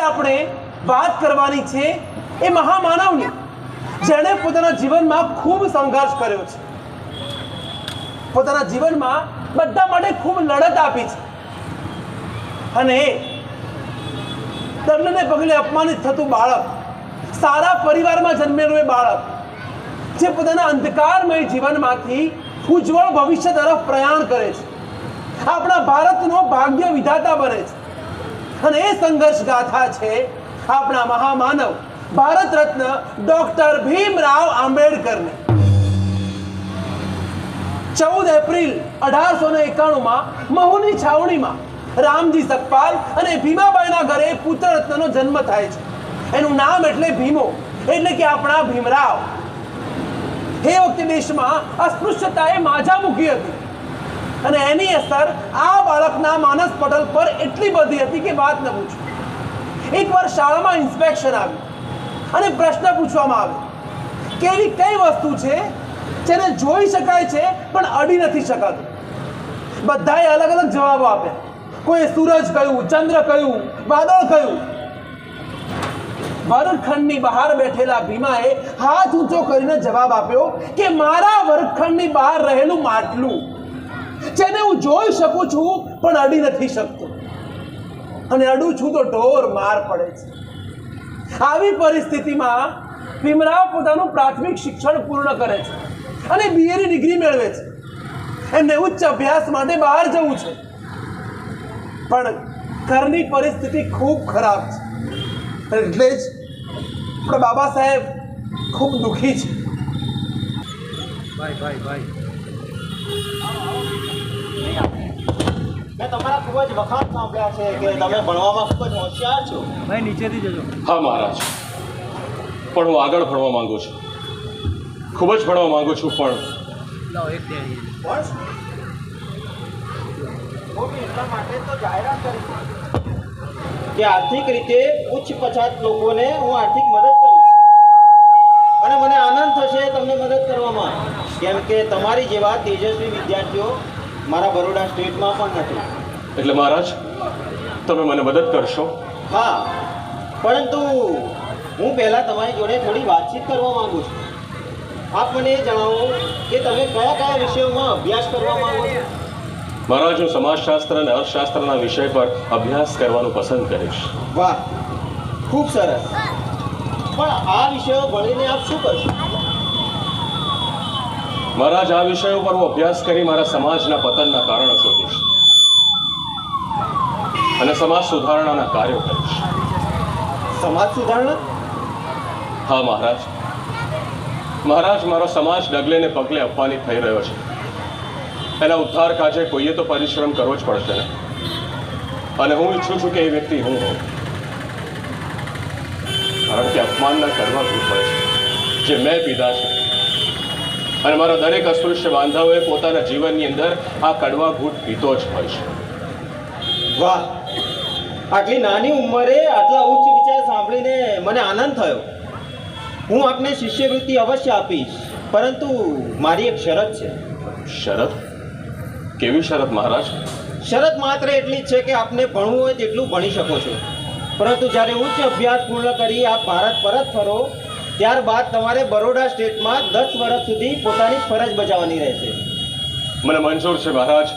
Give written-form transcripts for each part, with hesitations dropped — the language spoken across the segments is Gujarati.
આપણે વાત કરવાની છે એ મહામાનવની, જેણે પોતાના જીવનમાં ખૂબ સંઘર્ષ કર્યો છે, પોતાના જીવનમાં બધા માટે ખૂબ લડત આપી છે, અને દંડને પગલે અપમાનિત થતું બાળક, સારા પરિવારમાં જન્મેલું એ બાળક જે પોતાના અંધકારમય જીવનમાંથી ઉજ્જવળ ભવિષ્ય તરફ પ્રયાણ કરે છે, આપણા ભારતનો ભાગ્ય વિધાતા બને છે. અને એ સંઘર્ષ ગાથા છે આપણા મહામાનવ ભારત રત્ન ડોક્ટર ભીમરાવ આંબેડકરની. 14 એપ્રિલ 1891માં મહુની છાવણીમાં રામજી સકપાલ અને ભીમાબાઈના ઘરે પુત્ર રત્નનો જન્મ થાય છે. એનું નામ એટલે ભીમો, એટલે કે આપણા ભીમરાવ. એ વખતે દેશમાં અસ્પૃશ્યતાએ માજા મૂકી હતી, અને એની અસર આ બાળકના માનસ પટલ પર એટલી બધી હતી કે વાત ન પૂછો. એકવાર શાળામાં ઇન્સ્પેક્શન આવ્યું અને પ્રશ્ન પૂછવામાં આવ્યો કે એવી કઈ વસ્તુ છે જેને જોઈ શકાય છે પણ અડી નથી શકાતું. બધાએ અલગ અલગ જવાબો આપ્યા. કોઈ સૂરજ કહ્યું, ચંદ્ર કહ્યું, વાદળ કહ્યું. વર્ગખંડની બહાર બેઠેલા ભીમાએ હાથ ઊંચો કરીને જવાબ આપ્યો કે મારા વર્ગખંડની બહાર રહેલું માટલું, જેને હું જોઈ શકું છું પણ અડી નથી શકતો, અને અડું છું તો ઢોર માર પડે છે. આવી પરિસ્થિતિમાં ભીમરાવ પોતાનું પ્રાથમિક શિક્ષણ પૂર્ણ કરે છે અને બીએની ડિગ્રી મેળવે છે. એમને ઉચ્ચ અભ્યાસ માટે બહાર જવું છે, પણ ઘરની પરિસ્થિતિ ખૂબ ખરાબ છે, એટલે જ આપણા બાબા સાહેબ ખૂબ દુઃખી છે. મેં તમારા ખૂબ જ વખાણ સાંભળ્યા છે કે તમે ભણવામાં ખૂબ જ હોશિયાર છો. ભાઈ નીચેથી જજો. હા મહારાજ, પણ હું આગળ ભણવા માંગુ છું, ખૂબ જ ભણવા માંગુ છું, પણ લાવો એક તૈયારી. એટલા માટે તો જાહેરાત કરી કે આર્થિક રીતે ઉચ્ચ પછાત લોકોને હું આર્થિક મદદ કરીશ, અને મને આનંદ થશે તમને મદદ કરવામાં, કેમ કે તમારી જેવા તેજસ્વી વિદ્યાર્થીઓ મારા બરોડા સ્ટેટમાં પણ નથી. એટલે મહારાજ તમે મને મદદ કરશો? હા, પરંતુ હું પહેલાં તમારી જોડે થોડી વાતચીત કરવા માંગુ છું. આપ મને એ જણાવો કે તમે કયા કયા વિષયોમાં અભ્યાસ કરવા માંગો છો? મહારાજ, હું સમાજશાસ્ત્ર અને અર્થશાસ્ત્રના વિષય પર અભ્યાસ કરવાનું પસંદ કરીશ. વાહ, ખૂબ સરસ. પણ આ વિષયો ભણીને આપ શું કરશો? મહારાજ, આ વિષયો પર હું અભ્યાસ કરી મારા સમાજના પતનના કારણો શોધીશ અને સમાજ સુધારણાના કાર્યો કરીશ. સમાજ સુધારણા? હા મહારાજ. મહારાજ, મારો સમાજ ડગલે ને પગલે અપમાનિત થઈ રહ્યો છે. એના ઉદ્ધાર કાજે કોઈએ તો પરિશ્રમ કરવો જ પડશે ને, અને હું ઈચ્છું છું કે એ વ્યક્તિ હું હોઉં, કારણ કે અપમાનના કડવા ઘૂંટ હોય છે જે મેં પીધા છે, અને મારા દરેક અસ્પૃશ્ય બાંધવોએ પોતાના જીવનની અંદર આ કડવા ઘૂંટ પીતો જ હોય છે. વાહ, આટલી નાની ઉંમરે આટલા ઉચ્ચ વિચાર સાંભળીને મને આનંદ થયો. હું આપને શિષ્યવૃત્તિ અવશ્ય આપીશ, પરંતુ મારી એક શરત છે. શરત? કેવી શરત મહારાજ? શરત માત્ર એટલી જ છે કે આપને ભણવું હોય તેટલું ભણી શકો છો, પરંતુ જ્યારે ઉચ્ચ અભ્યાસ પૂર્ણ કરી આપ ભારત પરત ફરો ત્યારબાદ તમારે બરોડા સ્ટેટમાં 10 વર્ષ સુધી પોતાની ફરજ બજાવવાની રહેશે. મને મંજૂર છે મહારાજ,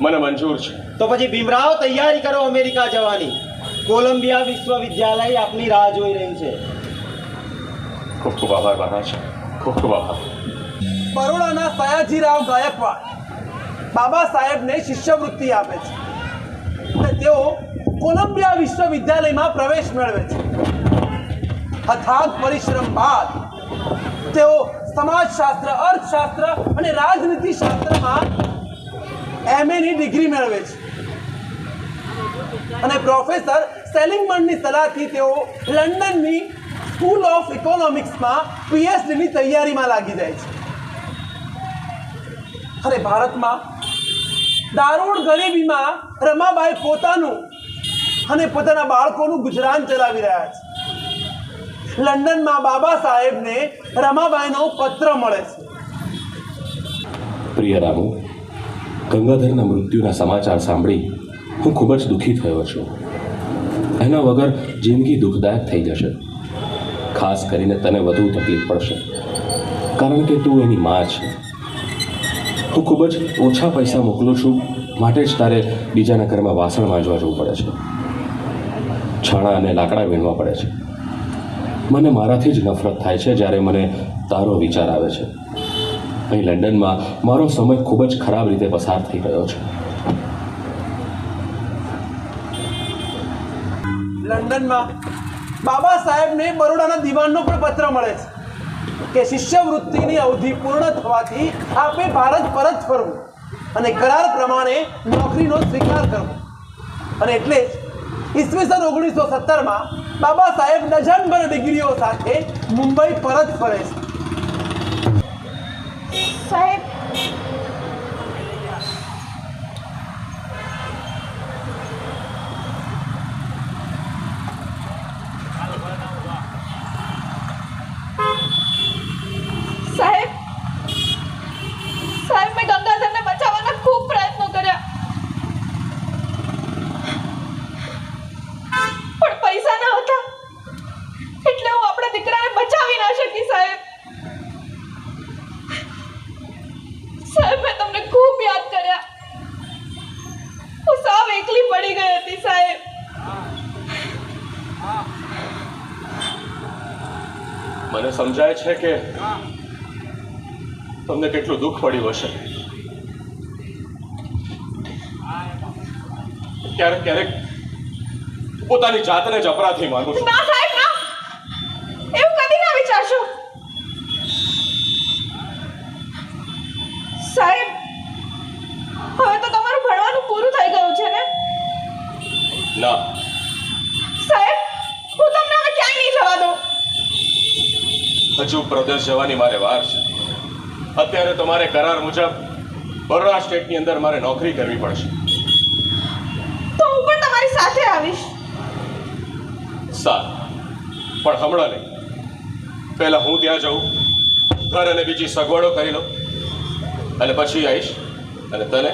મને મંજૂર છે. તો પછી ભીમરાવ, તૈયારી કરો અમેરિકા જવાની. કોલંબિયા વિશ્વવિદ્યાલય આપની રાહ જોઈ રહ્યું છે. ખૂબ ખૂબ આભાર મહારાજ, ખૂબ ખૂબ આભાર. બરોડાના સયાજીરાવ ગાયકવાડ બાબા સાહેબને શિષ્યવૃત્તિ આપે છે, અને તેઓ કોલંબિયા વિશ્વવિદ્યાલયમાં પ્રવેશ મેળવે છે. અથાગ પરિશ્રમ બાદ તેઓ સમાજશાસ્ત્ર, અર્થશાસ્ત્ર અને રાજનીતિશાસ્ત્રમાં MA ડિગ્રી મેળવે છે, અને પ્રોફેસર સેલિંગમનની સલાહથી તેઓ લંડનની સ્કૂલ ઓફ ઇકોનોમિક્સમાં PhDની તૈયારીમાં લાગી જાય છે. અને ભારતમાં દારૂણ ગરીબીમાં રમાબાઈ પોતાનું અને પોતાના બાળકોનું ગુજરાન ચલાવી રહ્યા છે. લંડનમાં બાબા સાહેબને રમાબાઈનો પત્ર મળે છે. પ્રિય રામુ, ગંગાધરના મૃત્યુના સમાચાર સાંભળી હું ખૂબ જ દુઃખી થયો છું. એના વગર જિંદગી દુઃખદાયક થઈ જશે. ખાસ કરીને તને વધુ તકલીફ પડશે, કારણ કે તું એની માં છે. તું ખૂબ જ ઓછા પૈસા મોકલું છું, માટે જ તારે બીજાના ઘરમાં વાસણ માંજવા જવું પડે છે, છાણા અને લાકડા વીણવા પડે છે. મને મારાથી જ નફરત થાય છે જ્યારે મને તારો વિચાર આવે છે. અહીં લંડનમાં મારો સમય ખૂબ જ ખરાબ રીતે પસાર થઈ રહ્યો છે. લંડનમાં બાબા સાહેબને બરોડાના દિવાનનો પણ પત્ર મળે છે કે શિષ્યવૃત્તિની અવધિ પૂર્ણ થવાથી આપે ભારત પરત ફરવું અને કરાર પ્રમાણે નોકરીનો સ્વીકાર કરવો. અને એટલે જ ઈસવીસન 1917માં બાબા સાહેબ ડઝનભર ડિગ્રીઓ સાથે મુંબઈ પરત ફરે છે. સાહેબ, સાહેબ, સાહેબ, મેં ગંગાધરને બચાવવાના ખૂબ પ્રયત્નો કર્યા, પણ પૈસા ન હતા એટલે હું આપણા દીકરાને બચાવી ના શકી. સાહેબ, સાહેબ, મેં તમને ખૂબ યાદ કર્યા. હું સાવ એકલી પડી ગઈ હતી. સાહેબ, મને સમજાય છે કે તમને કેટલું દુઃખ પડ્યું હશે. ક્યારેક ક્યારેક પોતાની જાતને જ અપરાધી માનું છું. ના સાહેબ, ના, એવું કદી ના વિચારશો. સાહેબ, હવે તો તમારું ભણવાનું પૂરું થઈ ગયું છે ને? ના, સાહેબ, હું તમને હવે ક્યાંય નહીં જવા દઉં. હજુ પ્રદેશ જવાની મારે વાર છે. અત્યારે તો મારે કરાર મુજબ બરોડા સ્ટેટની અંદર મારે નોકરી કરવી પડશે. તો હું પણ તમારી સાથે આવીશ. સારું, પણ હમણાં નહીં. પહેલા હું ત્યાં જઉં, ઘર અને બીજી સગવડો કરી લઉં, અને પછી આવીશ અને તને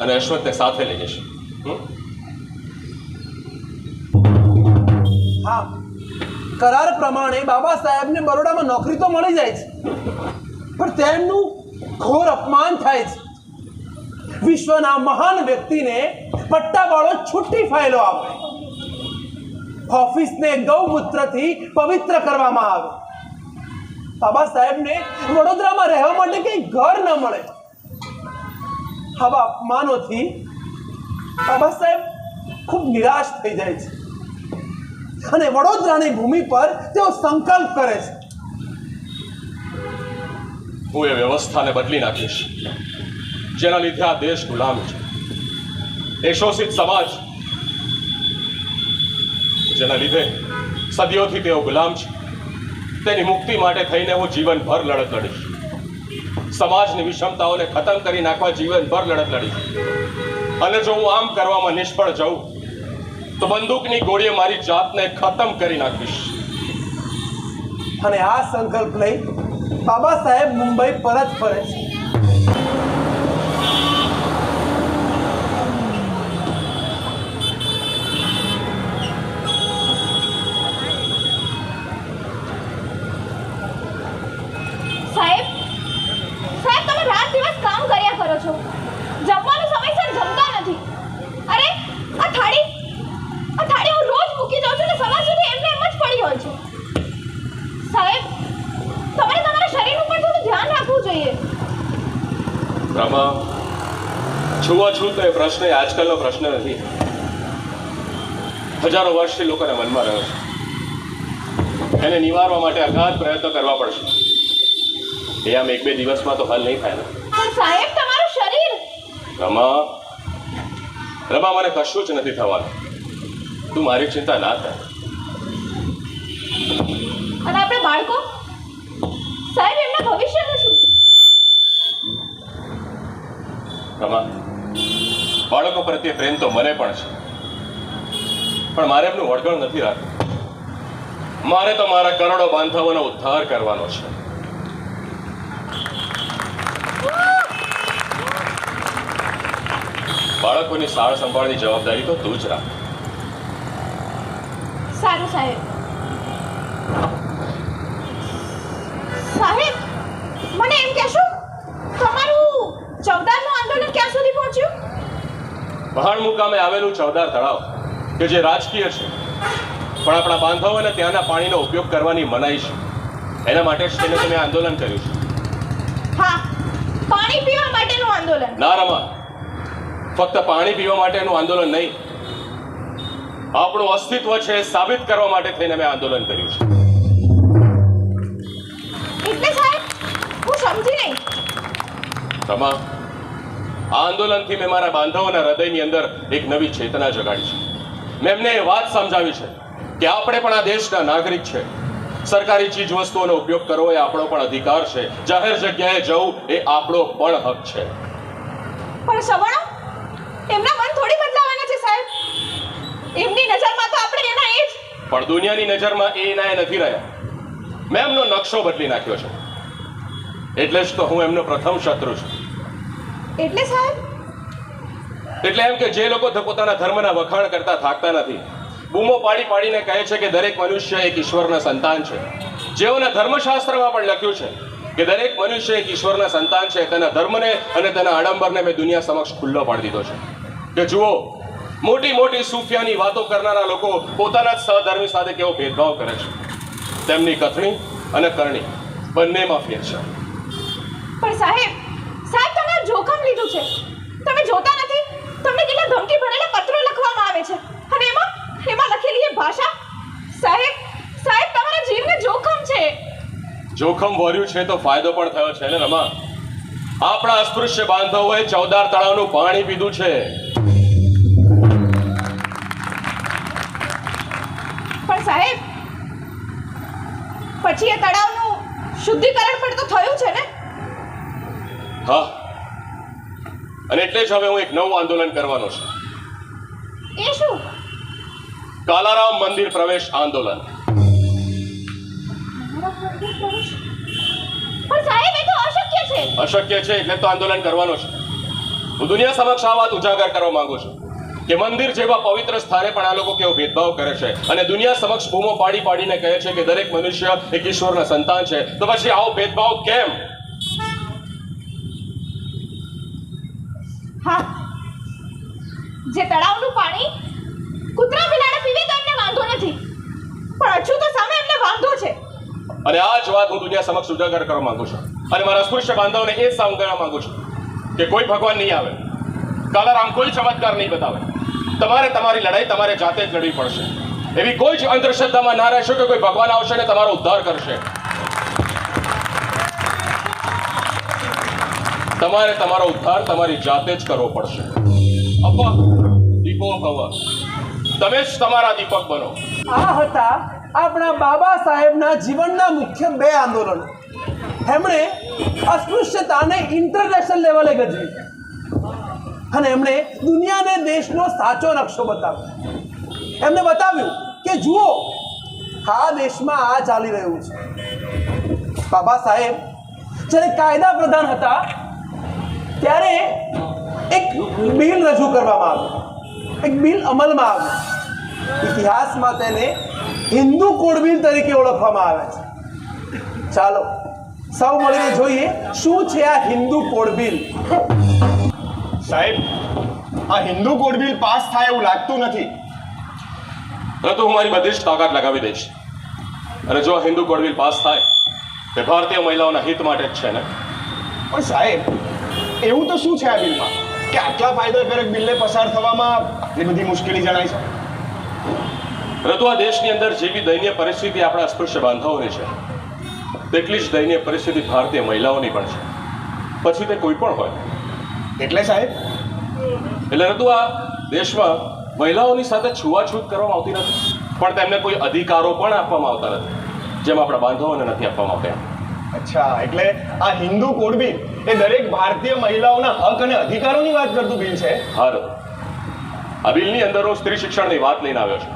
અને અશ્વથને સાથે લઈ જઈશ. હા, કરાર પ્રમાણે બાબા સાહેબને બરોડામાં નોકરી તો મળી જાય છે, પણ તેમનું ઘોર અપમાન થાય છે. વિશ્વના મહાન વ્યક્તિને પટ્ટાવાળો છૂટી ફાઇલો આપે, ઓફિસને ગૌમૂત્રથી પવિત્ર કરવામાં આવે. બાબા સાહેબને વડોદરામાં રહેવા માટે કંઈ ઘર ન મળે. આવા અપમાનોથી બાબા સાહેબ ખૂબ નિરાશ થઈ જાય છે અને વડોદરાની ભૂમિ પર તેઓ સંકલ્પ કરે છે. હું એ વ્યવસ્થાને બદલી નાખીશ જેના લીધે આ દેશ ગુલામ છે. એ શોષિત સમાજ જેના લીધે સદીઓથી તેઓ ગુલામ છે, તેની મુક્તિ માટે થઈને હું જીવનભર લડત લડીશ. સમાજની વિષમતાઓને ખતમ કરી નાખવા જીવનભર લડત લડીશ. અને જો હું આમ કરવામાં નિષ્ફળ જાઉં તો બંદૂકની ગોળીએ મારી જાતને ખતમ કરી નાખીશ. અને આ સંકલ્પ લઈ બાબા સાહેબ મુંબઈ પરત ફરે છે. સાહેબ, સાહેબ, તમે રાત દિવસ કામ કર્યા કરો છો, જમવાનું સમયસર જમતા નથી. અરે, આ થાળી હું રોજ મૂકી જાઉં છું ને સવાર સુધી એમને એમ જ પડી હોય છે. સાહેબ, તમારે તમારા શરીરનું પણ થોડું ધ્યાન રાખવું જોઈએ. રમા, છૂઆછૂતનો એ પ્રશ્ન એ આજકાલનો પ્રશ્ન નથી. હજારો વર્ષથી લોકોના મનમાં રહ્યો છે. એને નિવારવા માટે અગાધ પ્રયત્નો કરવા પડશે. એ આમ એક બે દિવસમાં તો હલ નહીં થાય ને. પણ સાહેબ, તમારું શરીર. રમા, મને કશું જ નથી થવાનું. તું મારી ચિંતા ના થાય. અને આપણે બાળકો, સાહેબ, એમના ભવિષ્યનું શું? રમા, બાળકો પ્રત્યે પ્રેમ તો મને પણ છે, પણ મારે એમનું વળગણ નથી રાખવું. મારે તો મારા કરોડો બાંધવોનો ઉદ્ધાર કરવાનો છે. બાળકોની સાળ સંભાળની જવાબદારી તો તું જ રાખ. સારું સાહેબ. સાહેબ, મને એમ કહેશો તમારું ચૌદારનું આંદોલન ક્યાં સુધી પહોંચ્યું? પહાડ મુકામે આવેલું ચૌદાર તળાવ કે જે રાજકીય છે પણ આપણા બાંધવોને ત્યાંના પાણીનો ઉપયોગ કરવાની મનાઈ છે, એના માટે જ તેને તમે આંદોલન કર્યું છે. હા, પાણી પીવા માટેનું આંદોલન. ના રમા, ફક્ત પાણી પીવા માટેનું આંદોલન નહીં, આપણું અસ્તિત્વ છે એ સાબિત કરવા માટે થઈને મેં આંદોલન કર્યું છે. એટલે સાહેબ, હું સમજી નહીં. રમા, આ આંદોલનથી મેં મારા બાંધવોના હૃદયની અંદર એક નવી ચેતના જગાડી છે. મેં એમને એ વાત સમજાવી છે કે આપણે પણ આ દેશના નાગરિક છે, સરકારી ચીજ વસ્તુઓનો ઉપયોગ કરવો એ આપણો પણ અધિકાર છે, જાહેર જગ્યાએ જવું એ આપણો પણ હક છે. પણ સવર્ણો, એમના મન થોડી બદલાવાના છે સાહેબ. એમની નજરમાં તો આપણે એના એ જ. પણ દુનિયાની નજરમાં એ એના એ નથી રહ્યા. મેં એમનો નકશો બદલી નાખ્યો છે, એટલે જ તો હું એમનો પ્રથમ શત્રુ છું. એટલે સાહેબ, એટલે એમ કે જે લોકો પોતાના ધર્મના વખાણ કરતા થાકતા નથી, બૂમો પાડી પાડીને કહે છે કે દરેક મનુષ્ય એક ઈશ્વરના સંતાન છે, જેઓના ધર્મશાસ્ત્રમાં પણ લખ્યું છે કે દરેક મનુષ્ય એક ઈશ્વરના સંતાન છે, તેના ધર્મને અને તેના આડંબરને મેં દુનિયા સમક્ષ ખુલ્લો પાડી દીધો છે. કે જુઓ, મોટી મોટી સૂફિયાની વાતો કરનારા લોકો પોતાના જ સહધર્મી સાથે કેવો ભેદભાવ કરે છે. તેમની કથણી અને કરણી બંનેમાં ફેર છે. પણ સાહેબ, તમે આ જોખમ લીધું છે. તમે જોતા નથી તમને કેટલા ધમકી ભરેલા પત્રો લખવામાં આવે છે, અને એમાં લખેલી એ ભાષા. સાહેબ, તમારા જીવને જોખમ છે. જોખમ વર્યું છે તો ફાયદો પણ થયો છે ને રમા. આપણા અસ્પૃશ્ય બાંધવોએ ચૌદાર તળાવનું પાણી પીધું છે. પણ સાહેબ, પછી એ તળાવનું શુદ્ધિકરણ પણ તો થયું છે ને? હા, અને એટલે જ હવે હું એક નવું આંદોલન કરવાનો છું. એ શું? કાલારામ મંદિર પ્રવેશ આંદોલન. પણ સાહેબ, એ તો અશક્ય છે. અશક્ય છે એટલે તો આંદોલન કરવાનો છે. હું દુનિયા સમક્ષ આ વાત ઉજાગર કરવા માંગુ છું કે મંદિર જેવા પવિત્ર સ્થાને પણ આ લોકો કેવો ભેદભાવ કરે છે અને દુનિયા સમક્ષ બૂમો પાડી પાડીને કહે છે કે દરેક મનુષ્ય એક ઈશ્વરના સંતાન છે. તો પછી આવો ભેદભાવ કેમ? હા, જે તળાવનું પાણી કૂતરા બિલાડા પીવે તો એમને વાંધો નથી, પણ અછૂતો સામે એમને વાંધો છે. અને આ જ વાત હું દુનિયા સમક્ષ ઉજાગર કરવા માંગુ છું અને મારા અસ્પૃશ્ય બાંધવોને એ જ સમજાવવા માંગુ છું કે કોઈ ભગવાન નહીં આવે, કાલારામ કોઈ ચમત્કાર નહીં બતાવે. તમારે તમારી લડાઈ તમારે જાતે જ લડવી પડશે. એવી કોઈ જ અંધશ્રદ્ધામાં ના રહેશો કે કોઈ ભગવાન આવશે ને તમારો ઉદ્ધાર કરશે. તમારે તમારો ઉદ્ધાર તમારી જાતે જ કરવો પડશે. અપા દીપો ભવ, તમે જ તમારા દીપક બનો. આ હતા આપણા બાબા સાહેબના જીવનના મુખ્ય બે આંદોલનો. એમણે અસ્પૃશ્યતાને ઇન્ટરનેશનલ લેવલે ગજવી અને એમણે દુનિયાને દેશનો સાચો નકશો બતાવ્યો. એમને બતાવ્યું કે જુઓ, આ દેશમાં આ ચાલી રહ્યું છે. બાબા સાહેબ જ્યારે કાયદા પ્રધાન હતા ત્યારે એક બિલ રજૂ કરવામાં આવ્યું, એક બિલ અમલમાં આવ્યું. ઇતિહાસમાં તેને હિન્દુ કોડ બિલ તરીકે ઓળખવામાં આવે છે. ચાલો સૌ મળીને જોઈએ શું છે આ હિન્દુ કોડ બિલ. સાહેબ, આ હિન્દુ કોડ બિલ પાસ થાય એવું લાગતું નથી. તો હું મારી બધી જ તાકાત લગાવી દઈશ અને જો હિન્દુ કોડ બિલ પાસ થાય તે ભારતીય મહિલાઓના હિત માટે જ છે ને. પણ સાહેબ, એવું તો શું છે આ બિલમાં કે આટલા ફાયદાકારક બિલને પસાર થવામાં આટલી બધી મુશ્કેલી જણાય છે? પરંતુ આ દેશની અંદર જેવી દયનીય પરિસ્થિતિ આપણા અસ્પૃશ્ય બાંધવોની છે તેટલી જ દયનીય પરિસ્થિતિ ભારતીય મહિલાઓની પણ છે, પછી તે કોઈ પણ હોય. એટલે સાહેબ, એટલે ઋતુ આ દેશમાં મહિલાઓની સાથે છૂવાછૂત કરવામાં આવતી નથી, પણ તેમને કોઈ અધિકારો પણ આપવામાં આવતા નથી જેમ આપણા બાંધવોને નથી આપવામાં આવતા. અચ્છા, એટલે આ હિન્દુ કોડ બિલ એ દરેક ભારતીય મહિલાઓના હક અને અધિકારોની વાત કરતું બિલ છે. હા ઋતુ, આ બિલની અંદર હું સ્ત્રી શિક્ષણની વાત લઈને આવ્યો છું.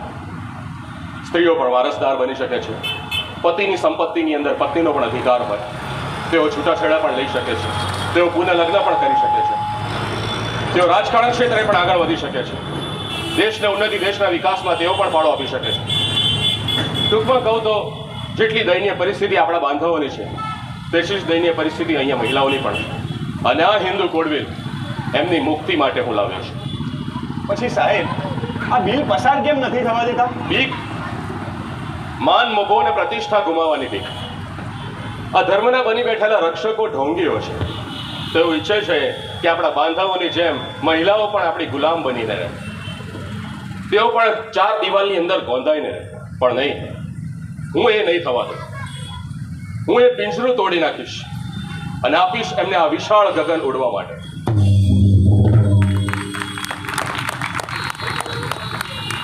સ્ત્રીઓ પણ વારસદાર બની શકે છે, પતિની સંપત્તિની અંદર પત્નીનો પણ અધિકાર હોય, તેઓ છૂટાછેડા પણ લઈ શકે છે, તેઓ પુનઃલગ્ન પણ કરી શકે છે, તેઓ રાજકારણ ક્ષેત્રે પણ આગળ વધી શકે છે, દેશને ઉન્નતિ દેશના વિકાસમાં તેઓ પણ ફાળો આપી શકે છે. ટૂંકમાં કહું તો જેટલી દયનીય પરિસ્થિતિ આપણા બાંધવોની છે તેટલી જ દયનીય પરિસ્થિતિ અહીંયા મહિલાઓની પણ છે અને આ હિન્દુ કોડવિલ એમની મુક્તિ માટે હું લાવ્યો છું. પછી સાહેબ આ બિલ પસાર કેમ નથી થવા દેતા? બીક, માન મોભો અને પ્રતિષ્ઠા ગુમાવવાની બીક. આ ધર્મના બની બેઠેલા રક્ષકો ઢોંગીઓ છે. તેઓ ઈચ્છે છે કે આપણા બાંધવોની જેમ મહિલાઓ પણ આપણી ગુલામ બનીને રહે, તેઓ પણ ચાર દિવાલની અંદર ગોંધાઈને રહે. પણ નહીં, હું એ નહીં થવા દઉં. હું એ પિંજરું તોડી નાખીશ અને આપીશ એમને આ વિશાળ ગગન ઉડવા માટે.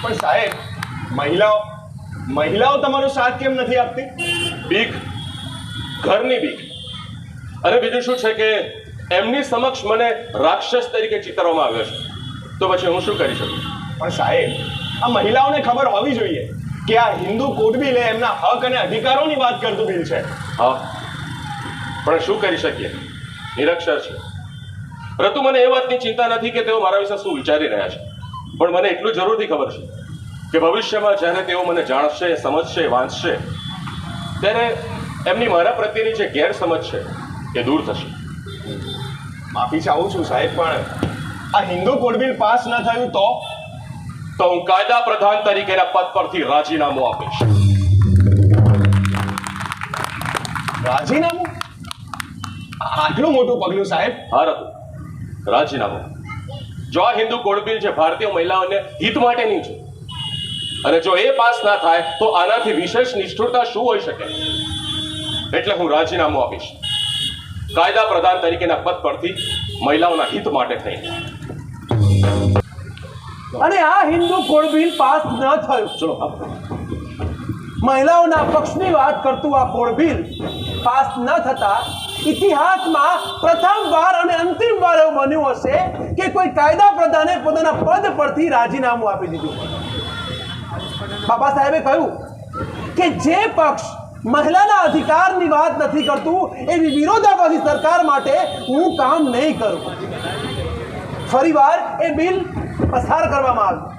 પણ સાહેબ મહિલાઓ તમારો સાથ કેમ નથી આપતી? બીક, ઘરની બીક. અને બીજું શું છે કે એમની સમક્ષ મને રાક્ષસ તરીકે ચિતરવામાં આવ્યો છે, તો પછી હું શું કરી શકું? પણ સાહેબ આ મહિલાઓને ખબર હોવી જોઈએ કે આ હિન્દુ કોડ બિલ એ એમના હક અને અધિકારોની વાત કરતું બિલ છે. હા, પણ શું કરી શકીએ? નિરક્ષર છે. પરંતુ મને એ વાતની ચિંતા નથી કે તેઓ મારા વિશે શું વિચારી રહ્યા છે, પણ મને એટલું જરૂરથી ખબર છે કે ભવિષ્યમાં જ્યારે તેઓ મને જાણશે, સમજશે, વાંચશે, ત્યારે એમની મારા પ્રત્યેની જે ગેરસમજ છે એ દૂર થશે. માફી ચાહું છું સાહેબ, પણ આ હિન્દુ કોડ બિલ પાસ ન થયું તો હું કાયદા પ્રધાન તરીકેના પદ પરથી રાજીનામું આપીશ. રાજીનામું? આટલું મોટું પગલું સાહેબ? હા રઘુ, રાજીનામું. જો આ હિન્દુ કોડ બિલ જે ભારતીય મહિલાઓને હિત માટેની છે અને જો એ પાસ ના થાય તો આનાથી વિશેષ નિષ્ઠુરતા શું હોઈ શકે? એટલે હું રાજીનામું આપીશ કાયદા પ્રધાન તરીકેના પદ પરથી, મહિલાઓના હિત માટે થઈને. અને આ હિન્દુ કોડ બિલ પાસ ન થયું. ચલો, મહિલાઓના પક્ષની વાત કરતું આ કોડ બિલ પાસ ન થતા ઇતિહાસમાં પ્રથમવાર અને અંતિમ વાર એવું બન્યું હશે કે કોઈ કાયદા પ્રધાને પોતાના પદ પરથી રાજીનામું આપી દીધું. બાબા સાહેબે કહ્યું કે જે પક્ષ મહિલાના અધિકારની વાત નથી કરતું એવી વિરોધાભાસી સરકાર માટે હું કામ નહીં કરું. ફરીવાર એ બિલ પસાર કરવામાં આવ્યું.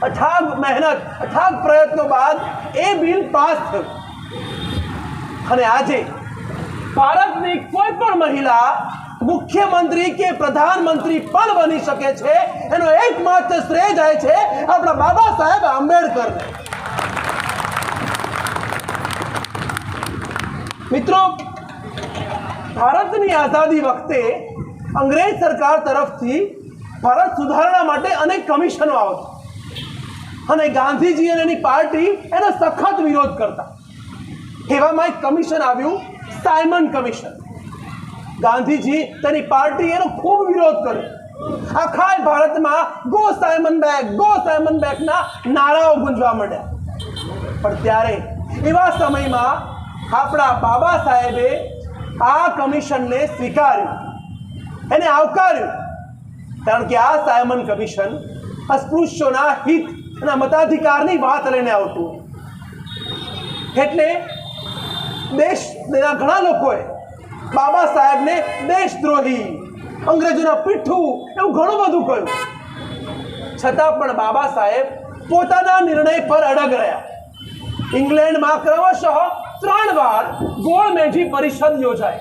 અથાગ મહેનત, અથાગ પ્રયત્નો બાદ એ બિલ પાસ થયું. અને આજે ભારતની કોઈ પણ મહિલા મુખ્યમંત્રી કે પ્રધાનમંત્રી પણ બની શકે છે એનો એકમાત્ર શ્રેય જાય છે આપણા બાબા સાહેબ આંબેડકરને. મિત્રો, ભારતની આઝાદી વખતે અંગ્રેજ સરકાર તરફથી ભારત સુધારણા માટે અનેક કમિશનો આવતા અને ગાંધીજી અને એની પાર્ટી એનો સખત વિરોધ કરતા. એવામાં એક કમિશન આવ્યું, સાયમન કમિશન. ગાંધીજી તેની પાર્ટી એનો ખૂબ વિરોધ કર્યો. આખા ભારતમાં ગો સાયમન બેકના નારાઓ ગુંજવા માંડ્યા. પણ ત્યારે એવા સમયમાં આપણા બાબા સાહેબે આ કમિશનને સ્વીકાર્યું, એને આવકાર્યું. કારણ કે આ સાયમન કમિશન અસ્પૃશ્યોના હિત અને મતાધિકારની વાત લઈને આવતું. એટલે દેશના ઘણા લોકોએ બાબા સાહેબને દેશદ્રોહી, અંગ્રેજોના પીઠું એવું ઘણું બધું કહ્યું. છતાં પણ બાબા સાહેબ પોતાના નિર્ણય પર અડગ રહ્યા. ઇંગ્લેન્ડમાં ક્રમશઃ 3 વાર ગોળમેજી પરિષદ યોજાઈ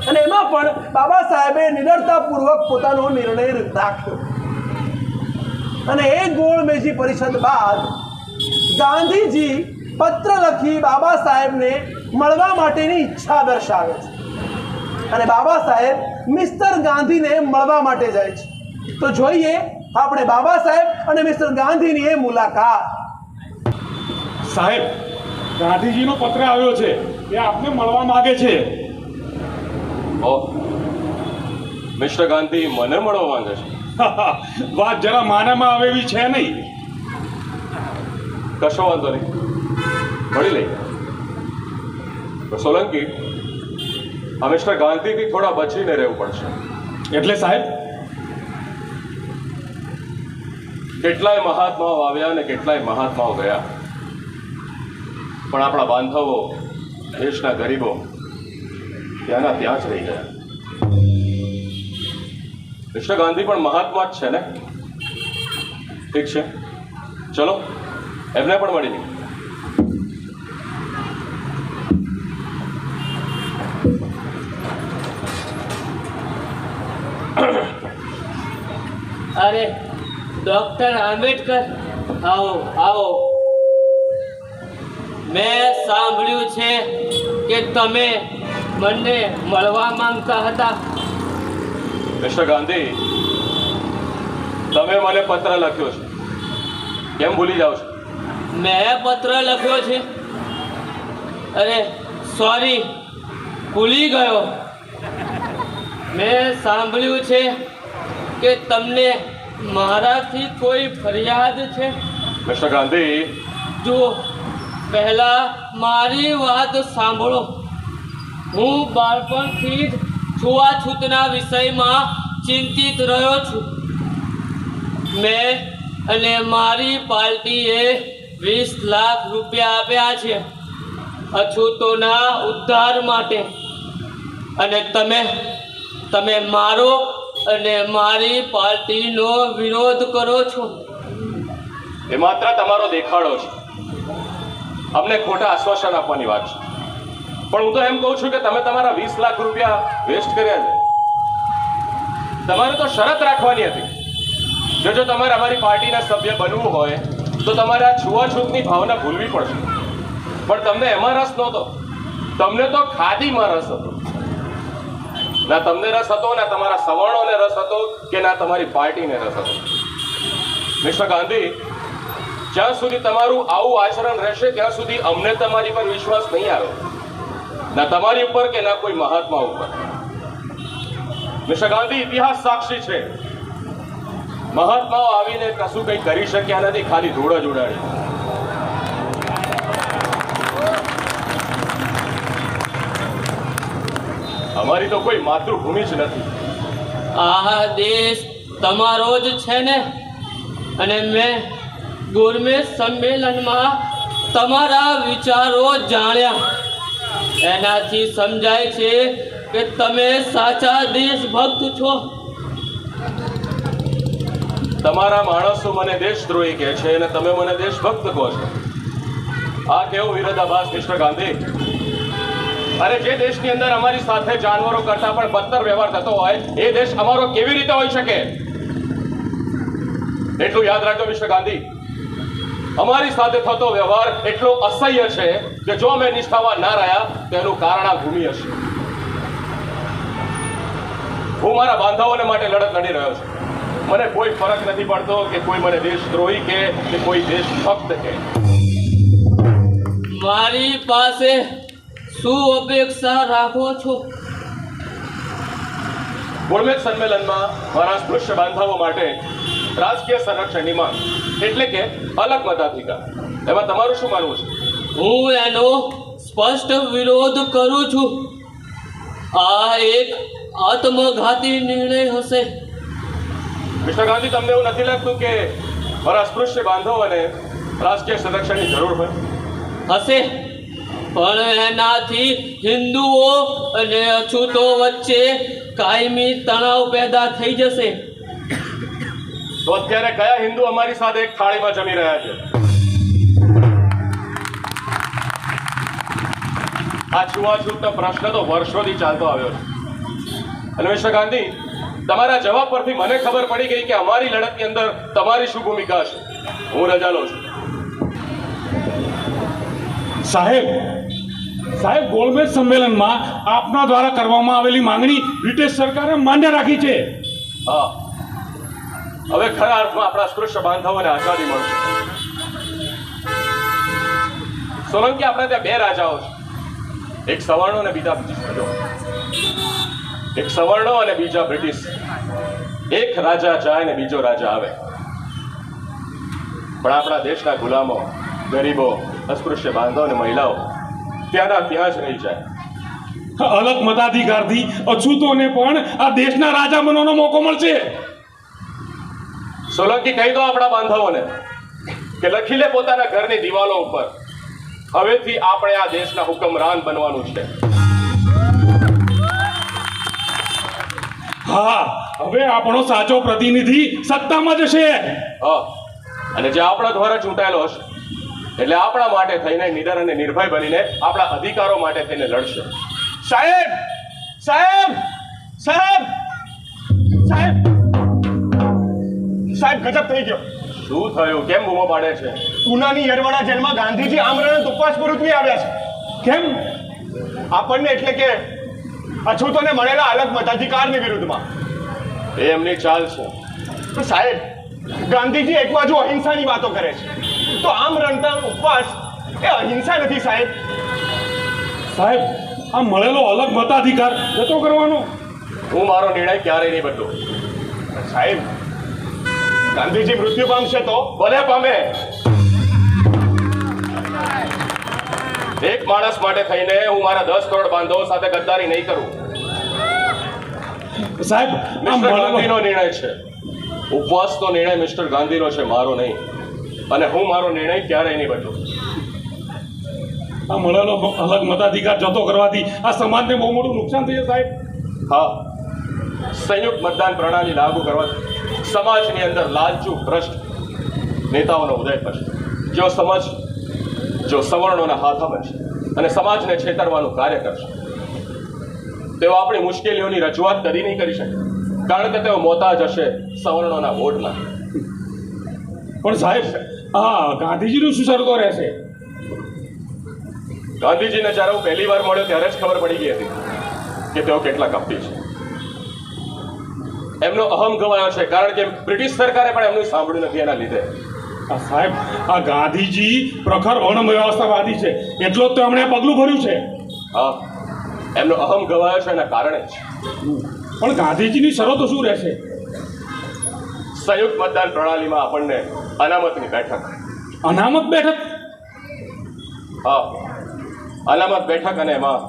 અને એમાં પણ બાબા સાહેબે નિડરતાપૂર્વક પોતાનો નિર્ણય રાખ્યો. અને એ ગોળમેજી પરિષદ બાદ ગાંધીજી પત્ર લખી બાબા સાહેબને મળવા માટેની ઈચ્છા દર્શાવે છે અને બાબા સાહેબ મિસ્ટર ગાંધીને મળવા માટે જાય છે. તો જોઈએ આપણે બાબા સાહેબ અને મિસ્ટર ગાંધીની એ મુલાકાત. સાહેબ, ગાંધીજીનો પત્ર આવ્યો છે, એ આપને મળવા માંગે છે. ઓહ, મિસ્ટર ગાંધી મને મળવા માંગે છે? વાત જરા માનામાં આવે એવી છે નહીં. કશો વાંધો નહીં, મળી લઈએ. સોલંકી, આ મિસ્ટર ગાંધીથી થોડા બચીને રહેવું પડશે. એટલે સાહેબ? કેટલાય મહાત્માઓ આવ્યા અને કેટલાય મહાત્માઓ ગયા, પણ આપણા બાંધવો, દેશના ગરીબો ત્યાંના ત્યાં જ રહી ગયા. મિસ્ટર ગાંધી પણ મહાત્મા જ છે ને? ઠીક છે, ચલો એમને પણ મળી લઈએ. અરે ડોક્ટર આંબેડકર, આવો આવો. મેં સાંભળ્યું છે કે તમે મને મળવા માંગતા હતા. મિસ્ટર ગાંધી, તમે મને પત્ર લખ્યો છે, કેમ ભૂલી જાઓ છો? મેં પત્ર લખ્યો છે? અરે સોરી, ભૂલી ગયો. મેં સાંભળ્યું છે કે તમને મારાથી કોઈ ફરિયાદ છે. મિસ્ટર ગાંધી, જુઓ, પહેલા મારી વાત સાંભળો. હું બાળપણથી જ છૂઆછૂતના વિષયમાં ચિંતિત રહ્યો છું. મેં અને મારી પાર્ટીએ 20 લાખ રૂપિયા આપ્યા છે અછૂતોના ઉદ્ધાર માટે, અને તમે મારો અને મારી પાર્ટીનો વિરોધ કરો છો. એ માત્ર તમારો દેખાડો છે, અમને ખોટા આશ્વાસન આપવાની વાત છે. પણ હું તો એમ કહું છું કે તમે તમારા 20 લાખ રૂપિયા વેસ્ટ કર્યા છે. તમારે તો શરત રાખવાની હતી કે જો તમારે અમારી પાર્ટીના સભ્ય બનવું હોય તો તમારે આ છૂઆછૂતની ભાવના ભૂલવી પડશે. પણ તમને એમાં રસ નહોતો, તમને તો ખાદીમાં રસ હતો. ના તમને રસ હતો, ના તમારા સવર્ણોને રસ હતો, કે ના તમારી પાર્ટીને રસ હતો. મિસ્ટર ગાંધી, જ્યાં સુધી તમારું આવું આચરણ રહેશે ત્યાં સુધી અમને તમારી પર વિશ્વાસ નહીં આવે, ના તમારી ઉપર કે ના કોઈ મહાત્મા ઉપર. મિસ્ટર ગાંધી, ઇતિહાસ સાક્ષી છે, મહાત્માઓ આવીને કશું કંઈ કરી શક્યા નથી, ખાલી ધૂળ જ ઉડાડી. અમારી તો કોઈ માતૃભૂમિ જ નથી. આ દેશ તમારો જ છે ને? અને મેં ગોરમેટ સંમેલનમાં તમારા વિચારો જાણ્યા. એનાથી સમજાય છે કે તમે સાચા દેશભક્ત છો. તમારા માણસો મને દેશદ્રોહી કહે છે અને તમે મને દેશભક્ત કહો છો. આ કેવું વિરોધાભાસ મિસ્ટર ગાંધી! અરે જે દેશની અંદર અમારી સાથે જાનવરો કરતા પણ બદતર વ્યવહાર થતો હોય એ દેશ અમારો કેવી રીતે હોઈ શકે? એટલું યાદ રાખજો મિસ્ટર ગાંધી, અમારી સાથે થતો વ્યવહાર એટલો અસહ્ય છે કે જો અમે નિષ્ઠાવાન ના રહ્યા તો એનું કારણ આ ભૂમિ હશે. હું મારા બાંધાઓને માટે લડત લડી રહ્યો છું. મને કોઈ ફરક નથી પડતો કે કોઈ મને દેશદ્રોહી કે કોઈ દેશભક્ત કે. મારી પાસે શું અપેક્ષા રાખો છો? ગોળમેજ સંમેલનમાં મારા સ્પૃશ્ય બાંધાઓ માટે રાજકીય સંરક્ષણની માંગ, એટલે કે અલગ મતાધિકાર. એમાં તમારું શું માનવું છે? હું એનો સ્પષ્ટ વિરોધ કરું છું. આ એક આત્મઘાતી નિર્ણય હશે. મિસ્ટર ગાંધી, તમને એવું નથી લાગતું કે મારા સ્પૃશ્ય બાંધવોને રાજકીય સંરક્ષણની જરૂર હોય? હશે, પણ એનાથી હિન્દુઓ અને અછૂતો વચ્ચે કાયમી તણાવ પેદા થઈ જશે. તો અત્યારે કયા હિન્દુ અમારી સાથે એક થાળીમાં જમી રહ્યા છે? આ છૂઆછૂતનો પ્રશ્ન તો વર્ષોથી ચાલતો આવ્યો છે. અને મિસ્ટર ગાંધી, તમારા જવાબ પરથી મને ખબર પડી ગઈ કે અમારી લડતની અંદર તમારી શું ભૂમિકા છે. હું રજા લઉં છું. સાહેબ, ગોળમેજ સંમેલનમાં આપના દ્વારા કરવામાં આવેલી માંગણી બ્રિટિશ સરકારે માન્ય રાખી છે. હા, હવે ખરા અર્થમાં આપણા સ્પૃશ્ય બાંધવોને આઝાદી મળશે. સોલંકી, આપણે ત્યાં બે રાજાઓ છે, એક સવર્ણો અને બીજા બ્રિટિશ. એક સવર્ણો અને બીજા બ્રિટિશ. એક રાજા જાય ને બીજો રાજા આવે, પણ આપણા દેશના ગુલામો, ગરીબો, અસ્પૃશ્ય બાંધવો અને મહિલાઓ ત્યાંના ત્યાં જ રહી જાય. અલગ મતાધિકારથી અછૂતોને પણ આ દેશના રાજા બનવાનો મોકો મળશે. સોલંકી, કહી દો આપણા બાંધવોને કે લખી લે પોતાના ઘરની દિવાલો ઉપર, હવેથી આપણે આ દેશના હુકમરાન બનવાનું છે. હા, હવે આપણો સાચો પ્રતિનિધિ સત્તામાં જશે. હા, અને જે આપણા દ્વારા ચૂંટાયેલો હશે એટલે આપણા માટે થઈને નિડર અને નિર્ભય બનીને આપણા અધિકારો માટે થઈને લડશે. સાહેબ, સાહેબ, સાહેબ, સાહેબ, સાહેબ ગજબ થઈ ગયો. શું થયું? કેમ બૂમો પાડે છે? ઉનાની યરવાડા જેલમાં ગાંધીજી આમરણ ઉપવાસ પર ઉતરી આવ્યા છે. કેમ? આપણને એટલે કે અછૂતોને મળેલા અલગ મતાધિકારની વિરુદ્ધમાં. એ એમની ચાલ છે. તો સાહેબ ગાંધીજી એક બાજુ અહિંસાની વાતો કરે છે, તો આમ રણતા ઉપવાસ એ અહિંસા નથી સાહેબ. સાહેબ, આ મળેલો અલગ મતાધિકાર જતો કરવાનો. હું મારો નિર્ણય ક્યારેય નહીં બદલું. સાહેબ ગાંધીજી મૃત્યુ પામશે તો? ભલે પામે. એક માણસ માટે થઈને હું મારા 10 કરોડ બાંધવો સાથે ગદ્દારી નહીં કરું. સાહેબ, આ મિસ્ટર ગાંધીનો મળેલો નિર્ણય છે. ઉપવાસનો નિર્ણય મિસ્ટર ગાંધીનો છે, મારો નહીં. અને હું મારો નિર્ણય ક્યારેય નહીં બદલું. આ મળેલો અલગ મતાધિકાર જતો કરવાથી આ સમાજને બહુ મોટું નુકસાન થયું સાહેબ. હા, સંયુક્ત મતદાન પ્રણાલી લાગુ કરવાથી સમાજની અંદર લાલચુ ભ્રષ્ટ નેતાઓનો ઉદય થશે. જો સવર્ણોના હાથા બનશે અને સમાજને છેતરવાનું કાર્ય કરશે, તેઓ આપણી મુશ્કેલીઓની રજૂઆત કદી નહીં કરી શકે, કારણ કે તેઓ મોતાજ હશે સવર્ણોના વોટના. પણ સાહેબ, આ ગાંધીજીનું શું શરતો રહેશે? ગાંધીજીને જ્યારે હું પહેલી વાર મળ્યો ત્યારે જ ખબર પડી ગઈ હતી કે તેઓ કેટલા કપટી છે. એમનો અહમ ગવાયો છે, કારણ કે બ્રિટિશ સરકારે પણ એમનું સાંભળ્યું નથી. એના લીધે સાહેબ, આ ગાંધીજી પ્રખર વર્ણ વ્યવસ્થાવાદી છે, એટલો જ તો એમણે પગલું ભર્યું છે. હા, એમનો અહમ ગવાયો છે એના કારણે જ. પણ ગાંધીજીની શરતો શું રહેશે? સંયુક્ત મતદાન પ્રણાલીમાં આપણને અનામતની બેઠક. અનામત બેઠક? હા, અનામત બેઠક, અને એમાં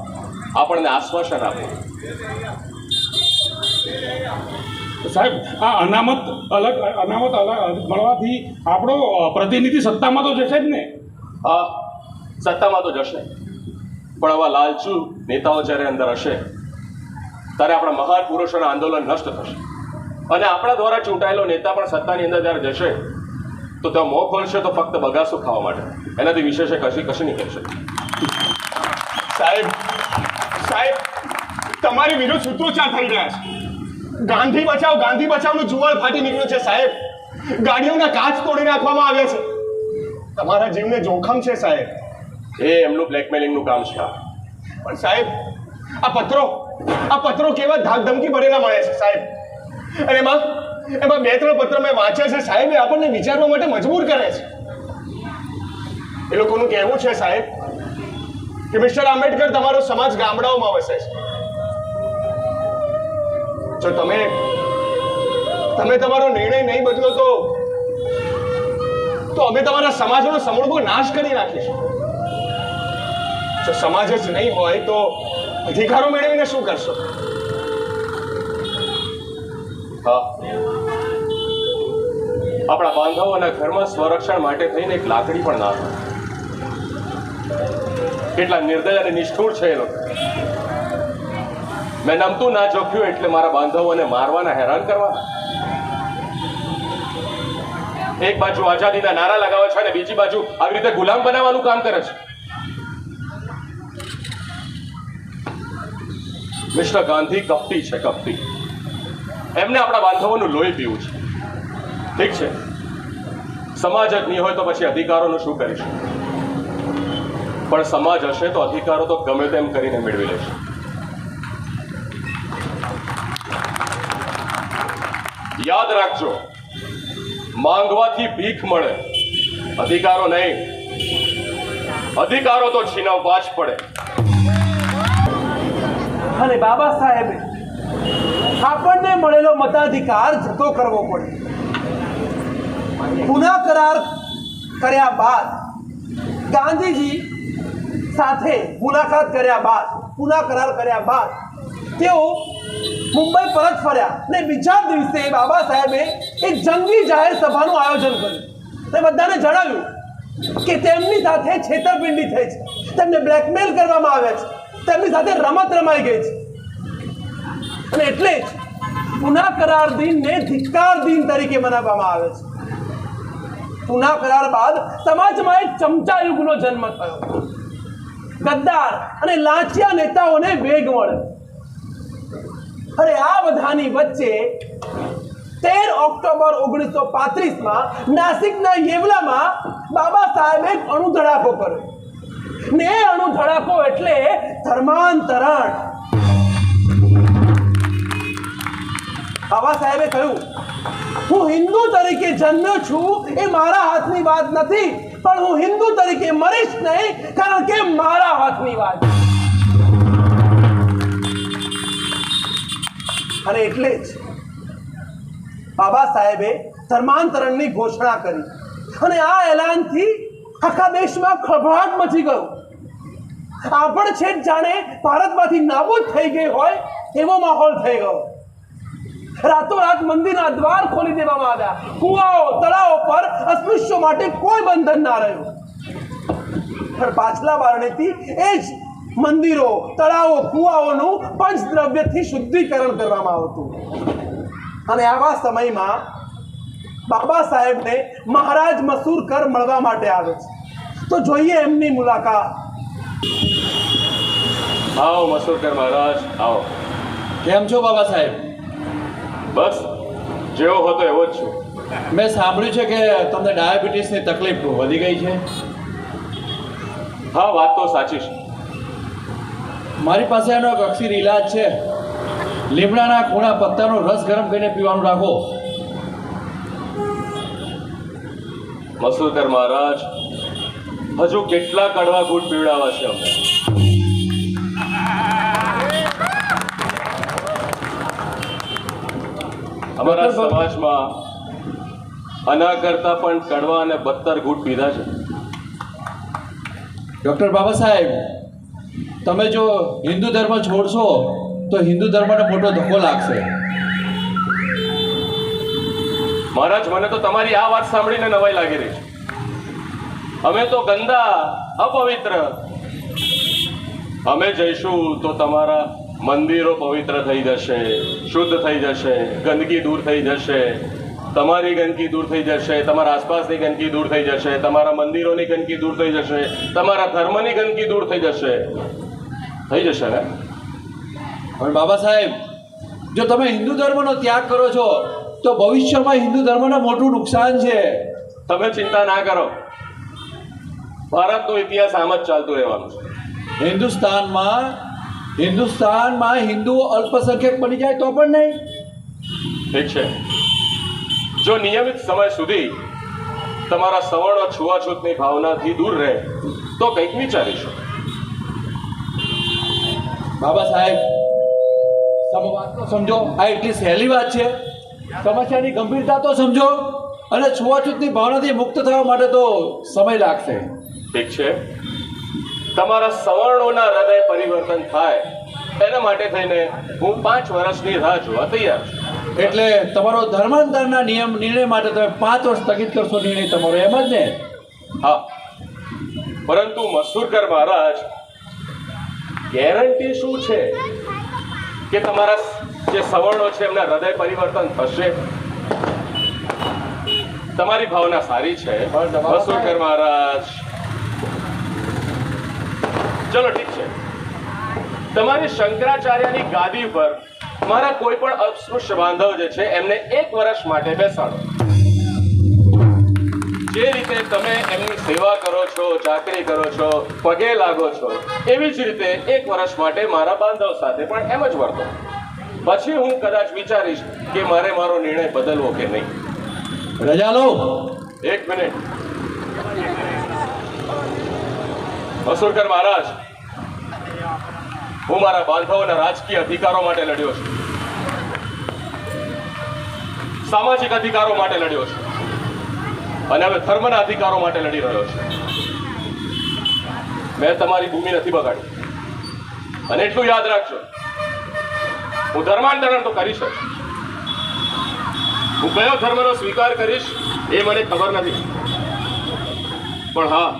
આપણને આશ્વાસન આપે. સાહેબ, આ અનામત અલગ મળવાથી આપણો પ્રતિનિધિ સત્તામાં તો જશે જ ને? હા, સત્તામાં તો જશે, પણ આવા લાલચુ નેતાઓ જ્યારે અંદર હશે ત્યારે આપણા મહાન પુરુષોના આંદોલન નષ્ટ થશે. અને આપણા દ્વારા ચૂંટાયેલો નેતા પણ સત્તાની અંદર જ્યારે જશે તો તેઓ મોં ખોલશે તો ફક્ત બગાસું ખાવા માટે. એનાથી વિશેષ કશું નહીં કરી શકે. સાહેબ તમારી વિરુદ્ધ સૂત્રોચ્ચાર થઈ રહ્યા છે. ગાંધી બચાવનું જુવાળ ફાટી નીકળ્યું છે સાહેબ. ગાડીઓના કાચ તોડી નાખવામાં આવ્યા છે. તમારા જીવને જોખમ છે સાહેબ. એ એમનું બ્લેકમેલિંગનું કામ છે. પણ સાહેબ આ પત્રો કેવા ધાક ધમકી ભરેલા મળે છે સાહેબ. અને એમાં 2-3 પત્ર મેં વાંચ્યા છે સાહેબ, એ આપણને વિચારવા માટે મજબૂર કરે છે. એ લોકોનું કહેવું છે સાહેબ કે મિસ્ટર આંબેડકર, તમારો સમાજ ગામડાઓમાં વસે છે. જો તમે તમારો નિર્ણય નહીં બદલો તો અમે તમારા સમાજનો સમૂળગો નાશ કરી નાખીશું. જો સમાજ જ નહીં હોય તો અધિકારો મેળવીને શું કરશો? હા, આપણા બાંધવોના ઘરમાં સ્વરક્ષણ માટે થઈને એક લાકડી પણ ના હોય. કેટલા નિર્દય અને નિષ્ઠુર છે એ લોકો. મેં નમતું ના જોખ્યું એટલે મારા બાંધવોને મારવાના, હેરાન કરવાના. એક બાજુ આઝાદીના નારા લગાવે છે અને બીજી બાજુ આવી રીતે ગુલામ બનાવવાનું કામ કરે છે. મિસ્ટર ગાંધી કપટી છે, કપટી. એમને આપણા બાંધવોનું લોહી પીવું છે. ઠીક છે, સમાજ જ નહીં હોય તો પછી અધિકારોનું શું કરીશું? પણ સમાજ હશે તો અધિકારો તો ગમે તેમ કરીને મેળવી લેશે. યાદ રાખજો, માંગવાથી ભીખ મળે, અધિકારો નહીં. અધિકારો તો છીનવવા જ પડે. અને બાબા સાહેબે આપણને મળેલો મતાધિકાર જતો કરવો પડે. પુના કરાર કર્યા બાદ, ગાંધીજી સાથે મુલાકાત કર્યા બાદ, પુના કરાર કર્યા બાદ તેઓ મુંબઈ પરત ફર્યા અને બીજા દિવસે બાબા સાહેબે એક જંગી જાહેર સભાનું આયોજન કર્યું. તે બધાને જણાવ્યું કે તેમની સાથે છેતરપિંડી થઈ છે, તેમને બ્લેકમેલ કરવામાં આવ્યા છે, તેમની સાથે રમત રમાઈ ગઈ છે. અને એટલે જ પુના કરાર દિનને ધિક્કાર દિન તરીકે મનાવવામાં આવે છે. પુના કરાર બાદ સમાજમાં એક ચમચા યુગનો જન્મ થયો. ગદ્દાર અને લાંચિયા નેતાઓને વેગ મળ્યો. અરે આ બધાની વચ્ચે 13 ઓક્ટોબર 1935 નાસિકના યેવલામાં બાબા સાહેબે એક અણુ ધડાકો કર્યો ને એ અણુ ધડાકો એટલે ધર્માંતરણ. બાબા સાહેબે કહ્યું, હું હિન્દુ તરીકે જન્મ્યો છું એ મારા હાથની વાત નથી, પણ હું હિન્દુ તરીકે મરીશ નહીં, કારણ કે મારા હાથની વાત. અને એટલે જ બાબા સાહેબે ધર્માંતરણની ઘોષણા કરી અને આ એલાનથી આખા દેશમાં ખળભળાટ મચી ગયો. આપણ છેક જાણે ભારતમાંથી નાબૂદ થઈ ગઈ હોય એવો માહોલ થઈ ગયો. રાતોરાત મંદિરના દ્વાર ખોલી દેવામાં આવ્યા. કુવાઓ તળાવો પર અસ્પૃશ્યો માટે કોઈ બંધન ના રહ્યું. પણ પાછલા બારણેથી એ જ મંદિરો, તળાવો, કુવાઓનું પંચદ્રવ્યથી શુદ્ધિકરણ કરવામાં આવતું. અને આવા સમયમાં બાબા સાહેબને મહારાજ મસૂરકર મળવા માટે આવે છે. તો જોઈએ એમની મુલાકાત. આવો મસૂરકર મહારાજ, આવો. કેમ છો બાબા સાહેબ? બસ જેવો હતો એવો જ છું. મેં સાંભળ્યું છે કે તમને ડાયાબિટીસની તકલીફ વધી ગઈ છે. હા, વાત તો સાચી છે. મારી પાસે એનો એક અક્ષીર ઈલાજ છે. લીમડાના ખૂણા પત્તાનો રસ ગરમ કરીને પીવાનું રાખો. મસૂરકર મહારાજ, હજુ કેટલા કડવા ઘૂંટ પીવડાવવા છે અમને? અમારા સમાજમાં આના કરતા પણ કડવા અને બદતર ઘૂંટ પીધા છે. ડૉક્ટર બાબા સાહેબ, તમે જો હિન્દુ ધર્મ છોડશો તો હિન્દુ ધર્મને મોટો ધક્કો લાગશે. મહારાજ, મને તો તમારી આ વાત સાંભળીને નવાઈ લાગી રહી છે. અમે તો ગંદા, અપવિત્ર. અમે જઈશું તો તમારા મંદિરો પવિત્ર થઈ જશે, શુદ્ધ થઈ જશે, ગંદકી દૂર થઈ જશે, તમારી ગંદકી દૂર થઈ જશે, તમારા આસપાસની ગંદકી દૂર થઈ જશે, તમારા મંદિરોની ગંદકી દૂર થઈ જશે, તમારા ધર્મની ગંદકી દૂર થઈ જશે. થઈ જશે ને? પણ બાબા સાહેબ, જો તમે હિન્દુ ધર્મનો ત્યાગ કરો છો તો ભવિષ્યમાં હિન્દુ ધર્મને મોટું નુકસાન છે. તમે ચિંતા ના કરો, ભારતનો ઇતિહાસ આમ જ ચાલતું રહેવાનું છે. હિન્દુસ્તાનમાં હિન્દુઓ અલ્પસંખ્યક બની જાય તો પણ નહીં. ઠીક છે, જો નિયમિત સમય સુધી તમારા સવર્ણો છૂવાછૂતની ભાવનાથી દૂર રહે તો કંઈક વિચારીશું. બાબા સાહેબ, વાત તો સમજો. આ એટલી સહેલી વાત છે. સમસ્યાની ગંભીરતા તો સમજો અને છૂવાછૂતની ભાવનાથી મુક્ત થવા માટે તો સમય લાગશે. ઠીક છે, તમારા સવર્ણોના હૃદય પરિવર્તન થાય એના માટે થઈને હું 5 વર્ષની રાહ જોવા તૈયાર છું. એટલે તમારો ધર્માંતરના નિર્ણય માટે તમે 5 વર્ષ સ્થગિત કરશો નિર્ણય તમારો, એમ જ ને? હા, પરંતુ મસૂરકર મહારાજ, ગેરંટી શું છે કે તમારા જે સવર્ણો છે એમના હૃદય પરિવર્તન થશે? તમારી ભાવના સારી છે મસૂરકર મહારાજ. ચલો ઠીક છે, તમારી શંકરાચાર્યની ગાદી પર મારા કોઈ પણ અસ્પૃશ્ય બાંધવ જે છે એમને 1 વર્ષ માટે બેસાડો. જે રીતે તમે એમની સેવા કરો છો, ચાકરી કરો છો, પગે લાગો છો, એવી જ રીતે 1 વર્ષ માટે મારા બાંધવ સાથે પણ એમ જ વર્તો. પછી હું કદાચ વિચારીશ કે મારે મારો નિર્ણય બદલવો કે નહીં. રજા લો. 1 મિનિટ. મસૂરકર મહારાજ, હું મારા બાંધવોના રાજકીય અધિકારો માટે લડ્યો છું, સામાજિક અધિકારો માટે લડ્યો છું અને હવે ધર્મના અધિકારો માટે લડી રહ્યો છું. મેં તમારી ભૂમિ નથી બગાડી. અને એટલું યાદ રાખજો, હું ધર્માંતરણ તો કરીશ જ. હું કયો ધર્મનો સ્વીકાર કરીશ એ મને ખબર નથી, પણ હા,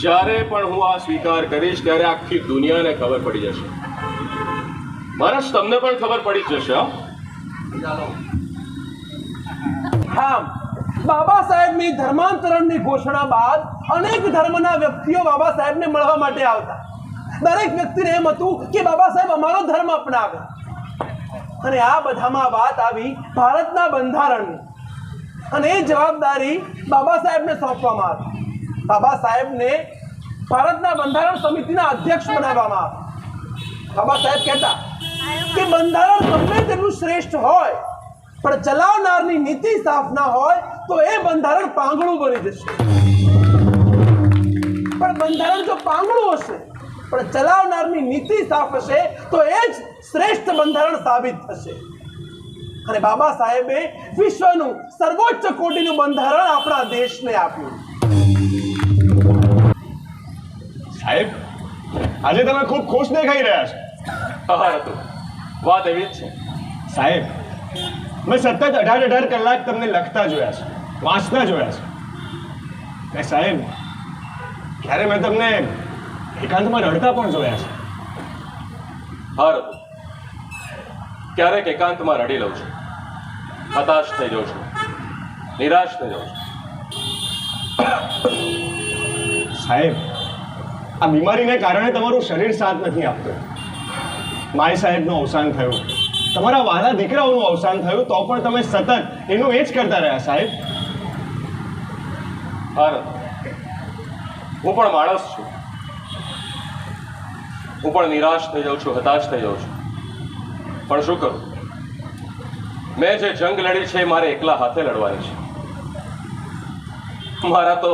જ્યારે પણ હું આ સ્વીકાર કરીશ ત્યારે આખી દુનિયાને ખબર પડી જશે. મહારાજ, તમને પણ ખબર પડી જ જશે. હા, બાબા સાહેબની ધર્માંતરણની ઘોષણા બાદ અનેક ધર્મના વ્યક્તિઓ બાબા સાહેબને મળવા માટે આવતા. દરેક વ્યક્તિને એમ હતું કે બાબા સાહેબ અમારો ધર્મ અપનાવે. અને આ બધામાં વાત આવી ભારતના બંધારણની, અને એ જવાબદારી બાબા સાહેબને સોંપવામાં આવી. બાબા સાહેબને ભારતના બંધારણ સમિતિના અધ્યક્ષ બનાવવામાં આવ્યા. બાબા સાહેબ કહેતા કે બંધારણ ગમે તેટલું શ્રેષ્ઠ હોય, પણ ચલાવનારની નીતિ સાફ ના હોય તો એ બંધારણ પાંગળું બની જશે. પણ બંધારણ જો પાંગળું હશે પણ ચલાવનારની નીતિ સાફ હશે તો એ જ શ્રેષ્ઠ બંધારણ સાબિત થશે. અને બાબા સાહેબે વિશ્વનું સર્વોચ્ચ કોટીનું બંધારણ આપણા દેશને આપ્યું. સાહેબ, આજે તમે ખૂબ ખુશ દેખાઈ રહ્યા છો. હા હતું, વાત એવી જ છે. સાહેબ, મેં સતત 18 કલાક તમને લખતા જોયા છે, વાંચતા જોયા છે. અને સાહેબ, ક્યારે મેં તમને એકાંતમાં રડતા પણ જોયા છે. હા હતું, ક્યારેક એકાંતમાં રડી લઉં છું, હતાશ થઈ જાઉં છું, નિરાશ થઈ જાઉં છું. સાહેબ, આ બીમારીને કારણે તમારું શરીર સાથ નથી આપતું. માય સાહેબનું અવસાન થયું, તમારા વહાલા દીકરાઓનું અવસાન થયું, તો પણ તમે સતત એનું એ જ કરતા રહ્યા. સાહેબ, હા, હું પણ માણસ છું, હું પણ નિરાશ થઈ જાઉં છું, હતાશ થઈ જાઉં છું. પણ શું કરું? મેં જે જંગ લડી છે એ મારે એકલા હાથે લડવાની છે. મારા તો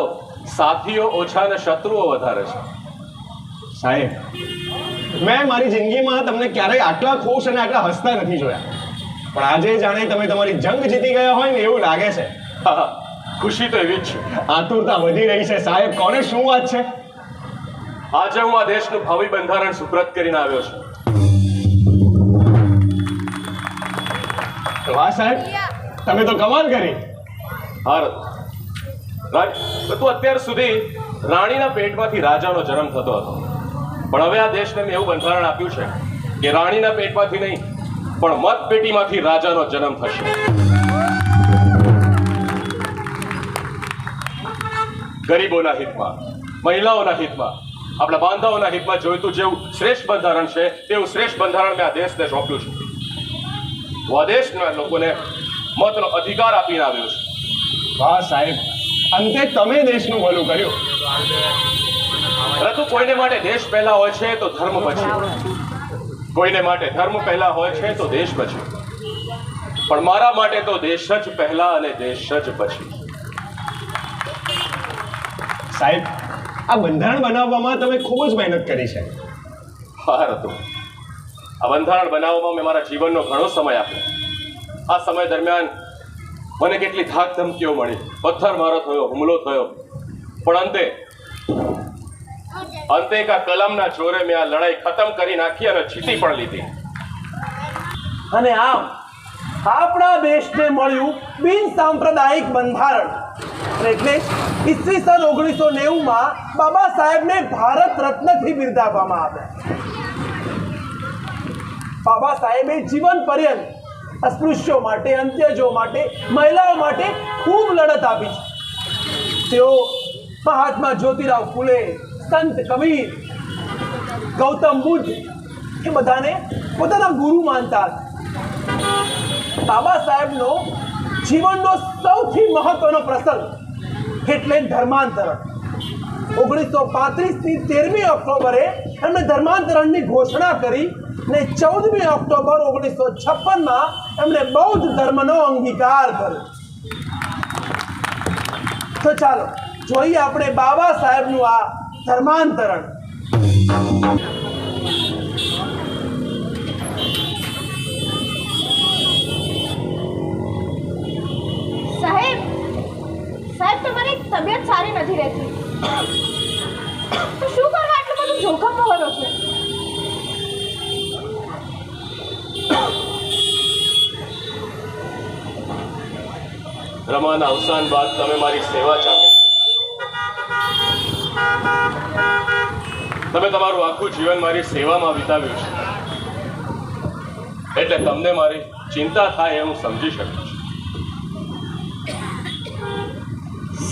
સાથીઓ ઓછા અને શત્રુઓ વધારે છે. સાહેબ, મેં મારી જિંદગીમાં તમને ક્યારેય આટલા ખુશ અને આટલા હસતા નથી જોયા. પણ આજે જાણે તમે તમારી જંગ જીતી ગયા હોય ને એવું લાગે છે. હા, ખુશી તો એવી જ છે. આતુરતા વધી રહી છે. સાહેબ, કોને શું વાત છે? આજે હું આ દેશનું ભાવિ બંધારણ સુપ્રત કરીને આવ્યો છું. વાહ સાહેબ, તમે તો કમાલ કરી. હા, તું અત્યાર સુધી રાણીના પેટમાંથી રાજાનો જન્મ થતો હતો, પણ હવે આ દેશને મેં એવું બંધારણ આપ્યું છે કે રાણીના પેટમાંથી નહીં પણ મતપેટીમાંથી રાજાનો જન્મ થશે. ગરીબોના હિતમાં, મહિલાઓના હિતમાં, આપણા બાંધાઓના હિતમાં જોઈતું જેવું શ્રેષ્ઠ બંધારણ છે તેવું શ્રેષ્ઠ બંધારણ મેં આ દેશને સોંપ્યું છે. હું આ દેશના લોકોને મતનો અધિકાર આપીને આવ્યો છું. વાહ સાહેબ, અંતે તમે દેશનું ભલું કર્યું. પરંતુ કોઈને માટે દેશ પહેલા હોય છે તો ધર્મ પછી, કોઈને માટે ધર્મ પહેલા હોય છે તો દેશ પછી, પણ મારા માટે તો દેશ જ પહેલા અને દેશ જ પછી. સાહેબ, આ બંધારણ બનાવવામાં તમે ખૂબ જ મહેનત કરી છે. હા હતું, આ બંધારણ બનાવવામાં મેં મારા જીવનનો ઘણો સમય આપ્યો. આ સમય દરમિયાન મને કેટલી ધાક ધમકીઓ મળી, પથ્થરમારો થયો, હુમલો થયો, પણ અંતે એક આ કલમના જોરે મેં આ લડાઈ ખતમ કરી નાખી અને જીતી પણ લીધી. અને આમ આપણા દેશને મળ્યું બિન સાંપ્રદાયિક બંધારણ. એટલે ઈસવીસન 1990માં બાબા સાહેબને ભારત રત્નથી બિરદાવવામાં આવ્યા. બાબા સાહેબે જીવન પર્યંત અસ્પૃશ્યો માટે, અંત્યજો માટે, મહિલાઓ માટે ખૂબ લડત આપી છે. તેઓ મહાત્મા જ્યોતિરાવ ફૂલે, સંત કબીર, ગૌતમ બુદ્ધ એ બધાને પોતાના ગુરુ માનતા હતા. બાબા સાહેબનો જીવનનો સૌથી મહત્વનો પ્રસંગ એટલે ધર્માંતરણ. 1935ની 13મી ઓક્ટોબરે એમણે ધર્માંતરણની ઘોષણા કરી ને 14મી ઓક્ટોબર 1956માં એમણે બૌદ્ધ ધર્મનો અંગીકાર કર્યો. તો ચાલો જોઈએ આપણે બાબા સાહેબનું આ ધર્માંતરણ. સાહેબ, સાહેબ તમારી તબિયત સારી નથી રહેતી, તો શું કરવા આટલું બધું જોખમ ભરો છો? રમાના અવસાન બાદ તમે મારી સેવા ચાહી, તમે તમારું આખું જીવન મારી સેવામાં વિતાવ્યું છે, એટલે તમને મારી ચિંતા થાય એ હું સમજી શકું છું.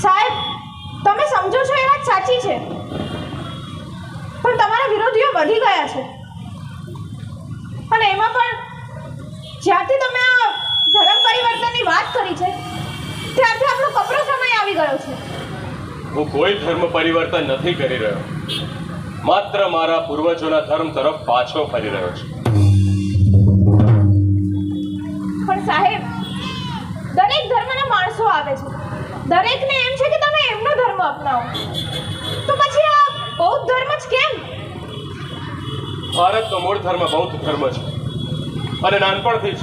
સાહેબ, તમે સમજો છો એ વાત સાચી છે, પણ તમારા વિરોધીઓ વધી ગયા છે, અને એમાં પણ જ્યારથી તમે આ ધર્મ પરિવર્તનની વાત કરી છે ત્યારથી આપણો કપરો સમય આવી ગયો છે. હું કોઈ ધર્મ પરિવર્તન નથી કરી રહ્યો, માત્ર મારા પૂર્વજોના ધર્મ તરફ પાછો ફરી રહ્યો છું. પણ સાહેબ, દરેક ધર્મના માણસો આવે છે, દરેકને એમ છે કે તમે એમનો ધર્મ અપનાવો, તો પછી આ બૌદ્ધ ધર્મ જ કેમ? ભારતનો મૂળ ધર્મ બૌદ્ધ ધર્મ છે અને નાનપણથી જ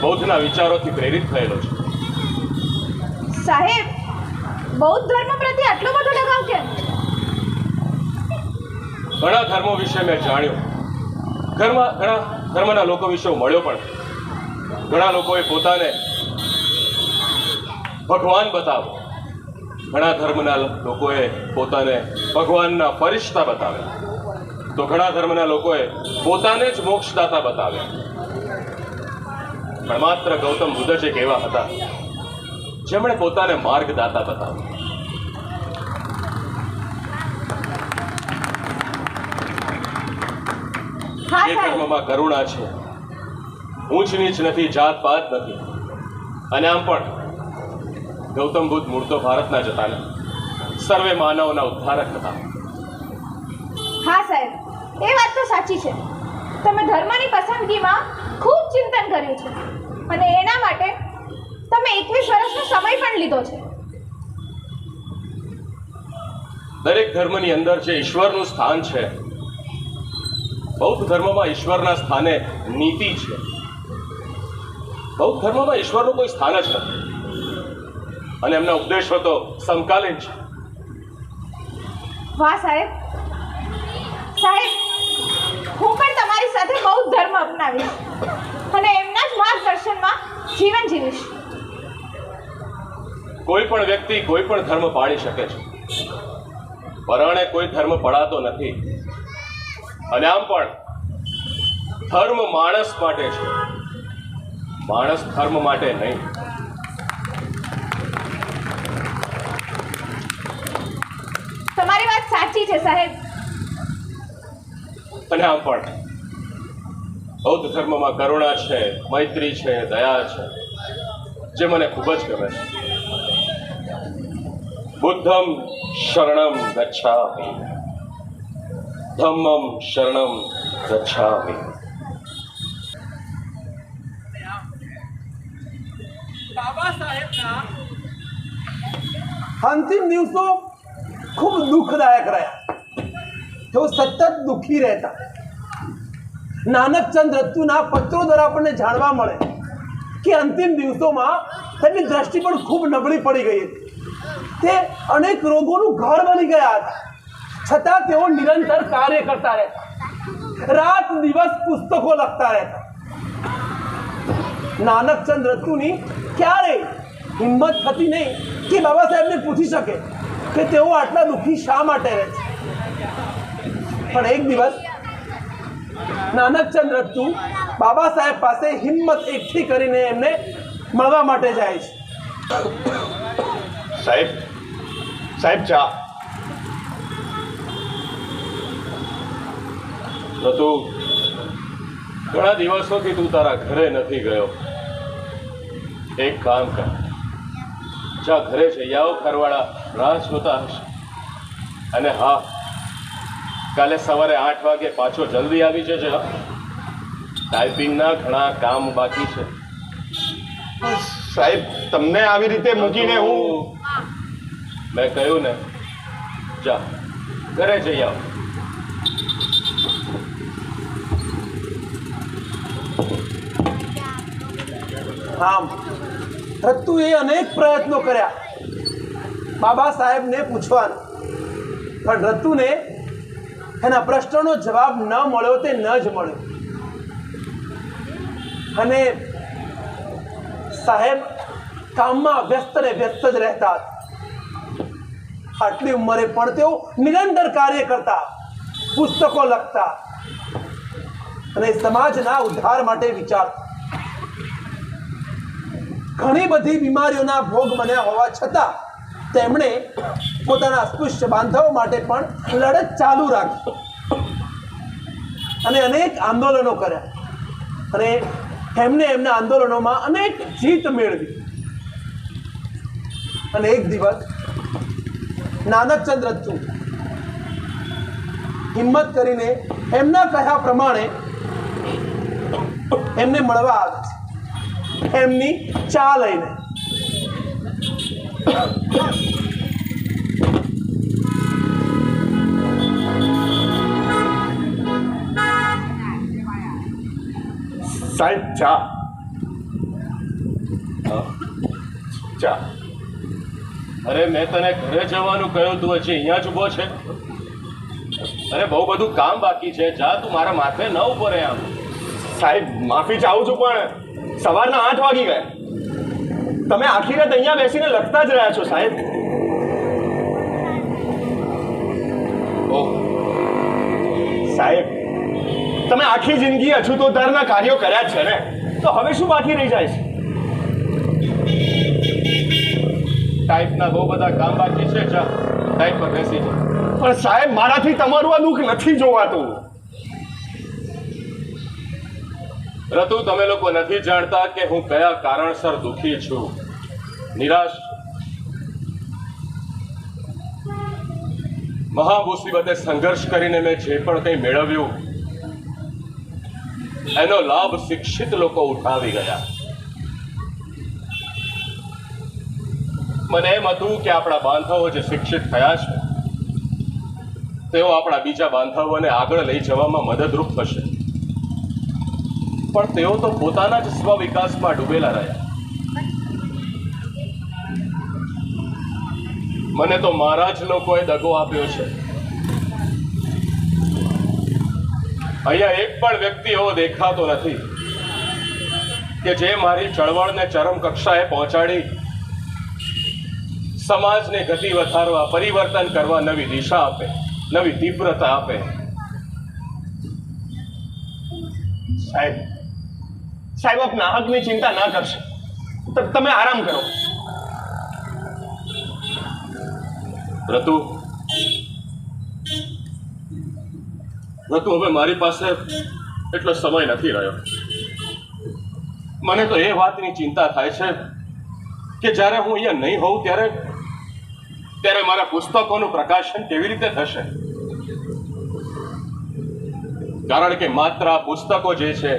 બૌદ્ધના વિચારોથી પ્રેરિત થયેલો છે. સાહેબ, બૌદ્ધ ધર્મ પ્રત્યે આટલો બધો લગાવ કેમ? ઘણા ધર્મો વિશે મેં જાણ્યું, ઘણા ધર્મના લોકો વિશે હું મળ્યો પણ. ઘણા લોકોએ પોતાને ભગવાન બતાવ્યો, ઘણા ધર્મના લોકોએ પોતાને ભગવાનના ફરિશ્તા બતાવ્યા, તો ઘણા ધર્મના લોકોએ પોતાને જ મોક્ષદાતા બતાવ્યા. પણ માત્ર ગૌતમ બુદ્ધ જ એક એવા હતા જેમણે પોતાને માર્ગદાતા બતાવ્યા. હા એ સાહેબ, ધર્મમાં કરુણા છે, ઊંચ નીચ નથી, જાત પાત નથી. અને આમ પણ ગૌતમ બુદ્ધ મૂળ તો ભારતના જ હતા ને, સર્વે માનવના ઉદ્ધારક હતા. હા સાહેબ, એ વાત તો સાચી છે. તમે ધર્મની પસંદગીમાં ખૂબ ચિંતન કર્યું છે અને એના માટે તમે 21 વર્ષનો સમય પણ લીધો છે. દરેક ધર્મની અંદર જે ઈશ્વરનું સ્થાન છે, બૌદ્ધ ધર્મમાં ઈશ્વરના સ્થાને નીતિ છે. બૌદ્ધ ધર્મમાં ઈશ્વરનું કોઈ સ્થાન જ નથી અને એમના ઉપદેશો તો સમકાલીન છે. વાહ સાહેબ, સાહેબ, હું પણ તમારી સાથે બૌદ્ધ ધર્મ અપનાવીશ અને એમના જ માર્ગદર્શનમાં જીવન જીવીશ. કોઈ પણ વ્યક્તિ કોઈ પણ ધર્મ પાળી શકે છે, પરાણે કોઈ ધર્મ પડાતો નથી. અને આમ પણ ધર્મ માણસ માટે છે, માણસ ધર્મ માટે નહીં. તમારી વાત સાચી છે સાહેબ. અને આમ પણ બૌદ્ધ ધર્મમાં કરુણા છે, મૈત્રી છે, દયા છે, જે મને ખૂબ જ ગમે છે. બુદ્ધમ શરણમ ગચ્છામિ, ધમ્મમ શરણમ ગચ્છામિ. બાબા સાહેબના અંતિમ દિવસો ખૂબ દુઃખદાયક રહ્યા. તેઓ સતત દુઃખી રહેતા. નાનકચંદ રત્તુના પત્રો દ્વારા આપણને જાણવા મળે કે અંતિમ દિવસોમાં તેમની દ્રષ્ટિ પણ ખૂબ નબળી પડી ગઈ હતી. તે અનેક રોગોનું ઘર બની ગયા હતા, છતાં તેઓ નિરંતર કાર્ય કરતા રહેતા, રાત દિવસ પુસ્તકો લખતા રહેતા. નાનકચંદ રત્તુની ક્યારેય હિંમત થતી નહીં કે બાબા સાહેબને પૂછી શકે કે તેઓ આટલા દુઃખી શા માટે રહે છે. પણ એક દિવસ નાનકચંદ રત્તુ બાબા સાહેબ પાસે હિંમત એકઠી કરીને એમને મળવા માટે જાય છે. સાહેબ, સાહેબ ચા. તો તું ઘણા દિવસોથી તું તારા ઘરે નથી ગયો. એક કામ કર, જા ઘરે જઈ આવ, ઘરવાળા રાહ જોતા હશે. અને હા, કાલે સવારે 8 વાગે પાછો જલ્દી આવી જજે. ટાઈપિંગના ઘણા કામ બાકી છે. સાહેબ, તમને આવી રીતે મૂકીને હું મેં કહ્યું ને, જા ઘરે જઈ આવ. આમ રત્તુએ અનેક પ્રયત્નો કર્યા બાબા સાહેબને પૂછવાના, પણ રત્તુને એના પ્રશ્નનો જવાબ ન મળ્યો તે ન જ મળ્યો. અને સાહેબ કામમાં વ્યસ્ત ને વ્યસ્ત જ રહેતા હતા. આટલી ઉંમરે પણ તેઓ નિરંતર કાર્ય કરતા, પુસ્તકો લખતા અને સમાજના ઉદ્ધાર માટે વિચારતા. ઘણી બધી બીમારીઓના ભોગ બન્યા હોવા છતાં તેમણે પોતાના અસ્પૃશ્ય બાંધવો માટે પણ લડત ચાલુ રાખી અને અનેક આંદોલનો કર્યા. અને એમને એમના આંદોલનોમાં અનેક જીત મેળવી અને એક દિવસ નાનકચંદ રચ્ચુ હિંમત કરીને એમના કહ્યા પ્રમાણે એમને મળવા આવે છે એમની ચા લઈને. સાહેબ ચા ચા. અરે મેં તને ઘરે જવાનું કહ્યું, તું હજી અહીંયા જ ઊભો છે? અરે બહુ બધું કામ બાકી છે, જા, તું મારા માથે ન ઊભો રહે આમ. સાહેબ માફી ચાહું છું, પણ સવારના 8 વાગી ગયા. તમે આખી રાત અહીંયા બેસીને લખતા જ રહ્યા છો સાહેબ. ઓહ, સાહેબ તમે આખી જિંદગી અછૂતોદ્ધારના કાર્યો કર્યા જ છે ને, તો હવે શું બાકી રહી જાય છે? ટાઈપના બહુ બધા કામ બાકી છે, જા ટાઈપ પર બેસી જા. પણ સાહેબ મારાથી તમારું આ દુઃખ નથી જોવાતું. રતુ, તમે લોકો નથી જાણતા કે હું કયા કારણસર દુઃખી છું, નિરાશ. મહા મુસીબતે સંઘર્ષ કરીને મેં જે પણ કંઈ મેળવ્યું એનો લાભ શિક્ષિત લોકો ઉઠાવી ગયા. મને એમ હતું કે આપણા બાંધવો જે શિક્ષિત થયા છે તેઓ આપણા બીજા બાંધવોને આગળ લઈ જવામાં મદદરૂપ થશે, પણ તેઓ તો પોતાના જ સ્વ વિકાસમાં ડૂબેલા રહ્યા. મને તો મારા જ લોકોએ દગો આપ્યો છે. અહીંયા એક પણ વ્યક્તિ એવો દેખાતો નથી કે જે મારી ચળવળને ચરમ કક્ષાએ પહોંચાડી સમાજને ગતિ વધારવા, પરિવર્તન કરવા નવી દિશા આપે, નવી તીવ્રતા આપે. સાહેબ સાહેબ આપ નાહકની ચિંતા ના કરશો, તમે આરામ કરો. રતુ, હવે મારી પાસે એટલો સમય નથી રહ્યો. મને તો એ વાતની ચિંતા થાય છે કે જ્યારે હું અહીંયા નહીં હોઉં ત્યારે મારા પુસ્તકોનું પ્રકાશન કેવી રીતે થશે? કારણ કે માત્ર આ પુસ્તકો જે છે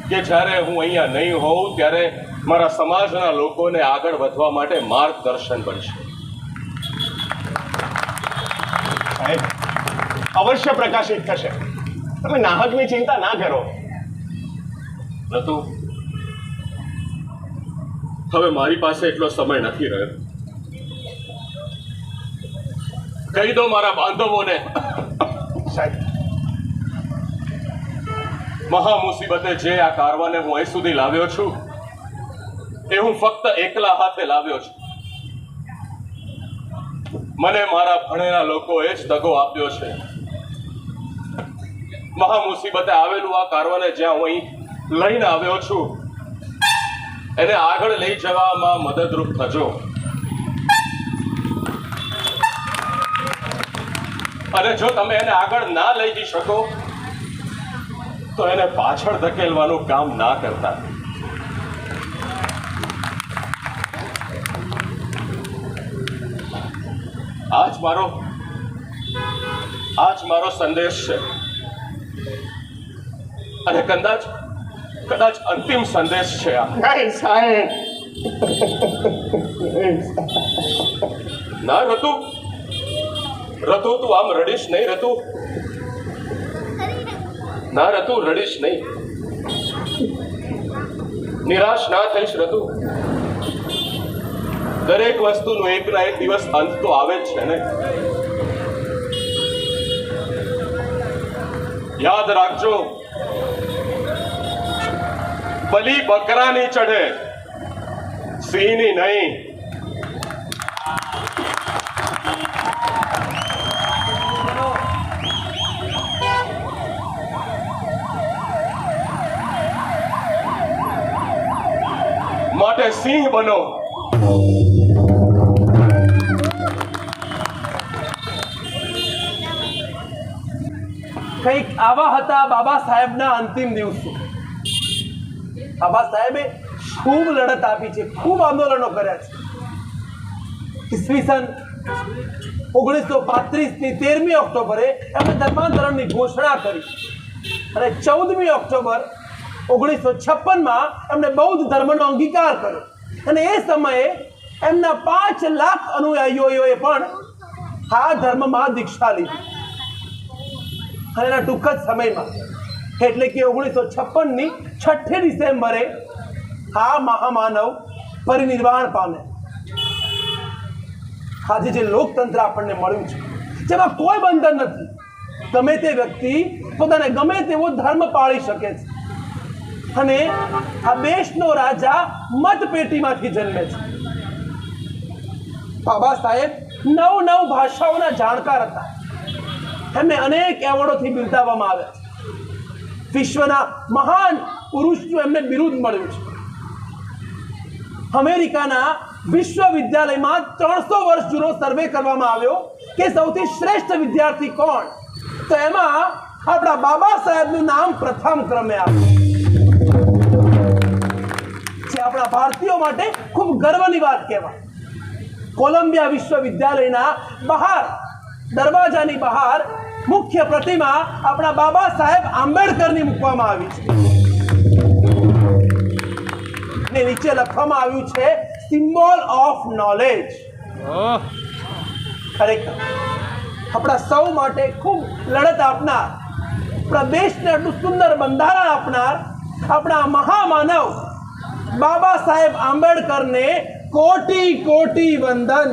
કે જ્યારે હું અહીંયા નહીં હોઉં ત્યારે મારા સમાજના લોકોને આગળ વધવા માટે માર્ગદર્શન બનશે. સાહેબ અવશ્ય પ્રકાશિત થશે, તમે નાહકની ચિંતા ના કરો. રતુ, હવે મારી પાસે એટલો સમય નથી રહ્યો. કહી દો મારા બાંધવોને, સાહેબ મહા મુસીબતે જે આ કારવાને હું અહીં સુધી લાવ્યો છું એ હું ફક્ત એકલા હાથે લાવ્યો છું. મને મારા ભણેલા લોકોએ જ દગો આપ્યો છે. મહા મુસીબતે આવેલું આ કારવાને જ્યાં હું અહીં લઈને આવ્યો છું એને આગળ લઈ જવામાં મદદરૂપ થજો. અને જો તમે એને આગળ ના લઈ જઈ શકો તો એને પાછળ ધકેલવાનું કામ ના કરતા. આજ મારો સંદેશ છે અને કદાચ અંતિમ સંદેશ છે આ. નહીં સાહેબ. ના રતુ, તું આમ રડીશ નહીં. રતુ, ના રતુ, રડીશ નહીં. નિરાશ ના થઈશ રતુ. દરેક વસ્તુનો એક ના એક દિવસ અંત તો આવે જ છે ને. યાદ રાખજો, બલી બકરાની ચઢે, સિંહની નહીં. માટે સિંહ બનો. કંઈક આવા હતા બાબા સાહેબના અંતિમ દિવસો. બાબા સાહેબે ખૂબ લડત આપી છે, ખૂબ આંદોલનો કર્યા છે. ઈસવીસન 1935ની 13મી ઓક્ટોબરે એમણે ધર્માંતરણની ઘોષણા કરી અને 14મી ઓક્ટોબર 1956માં એમણે બૌદ્ધ ધર્મનો અંગીકાર કર્યો અને એ સમયે એમના 5 લાખ અનુયાયીઓએ પણ આ ધર્મમાં દીક્ષા લીધી. અને એના ટૂંક જ સમયમાં એટલે કે 1956ની 6 ડિસેમ્બરે આ મહામાનવ પરિનિર્વાણ પામે. આજે જે લોકતંત્ર આપણને મળ્યું છે, જેમાં કોઈ બંધન નથી, ગમે તે વ્યક્તિ પોતાને ગમે તેવો ધર્મ પાળી શકે છે અને આ દેશનો રાજા મતપેટીમાંથી જન્મે છે. બાબા સાહેબ 9 ભાષાઓના જાણકાર હતા. એમને અનેક એવોર્ડોથી બિરદાવવામાં આવ્યા છે. વિશ્વના મહાન પુરુષનું એમને બિરુદ મળ્યું છે. અમેરિકાના વિશ્વવિદ્યાલયમાં 300 વર્ષ જૂનો સર્વે કરવામાં આવ્યો કે સૌથી શ્રેષ્ઠ વિદ્યાર્થી કોણ, તો એમાં આપણા બાબા સાહેબનું નામ પ્રથમ ક્રમે આવ્યું, જે આપણા ભારતીયો માટે ખૂબ ગર્વની વાત કહેવાય. કોલંબિયા વિશ્વવિદ્યાલયના બહાર દરવાજાની બહાર મુખ્ય પ્રતિમા આપણા બાબા સાહેબ આંબેડકરની મૂકવામાં આવી છે ને નીચે લખવામાં આવ્યું છે સિમ્બોલ ઓફ નોલેજ. ખરેખર આપણા સૌ માટે ખૂબ લડત આપનાર, આપણા દેશને આટલું સુંદર બંધારણ આપનાર આપણા મહામાનવ બાબા સાહેબ આંબેડકરને કોટી કોટી વંદન.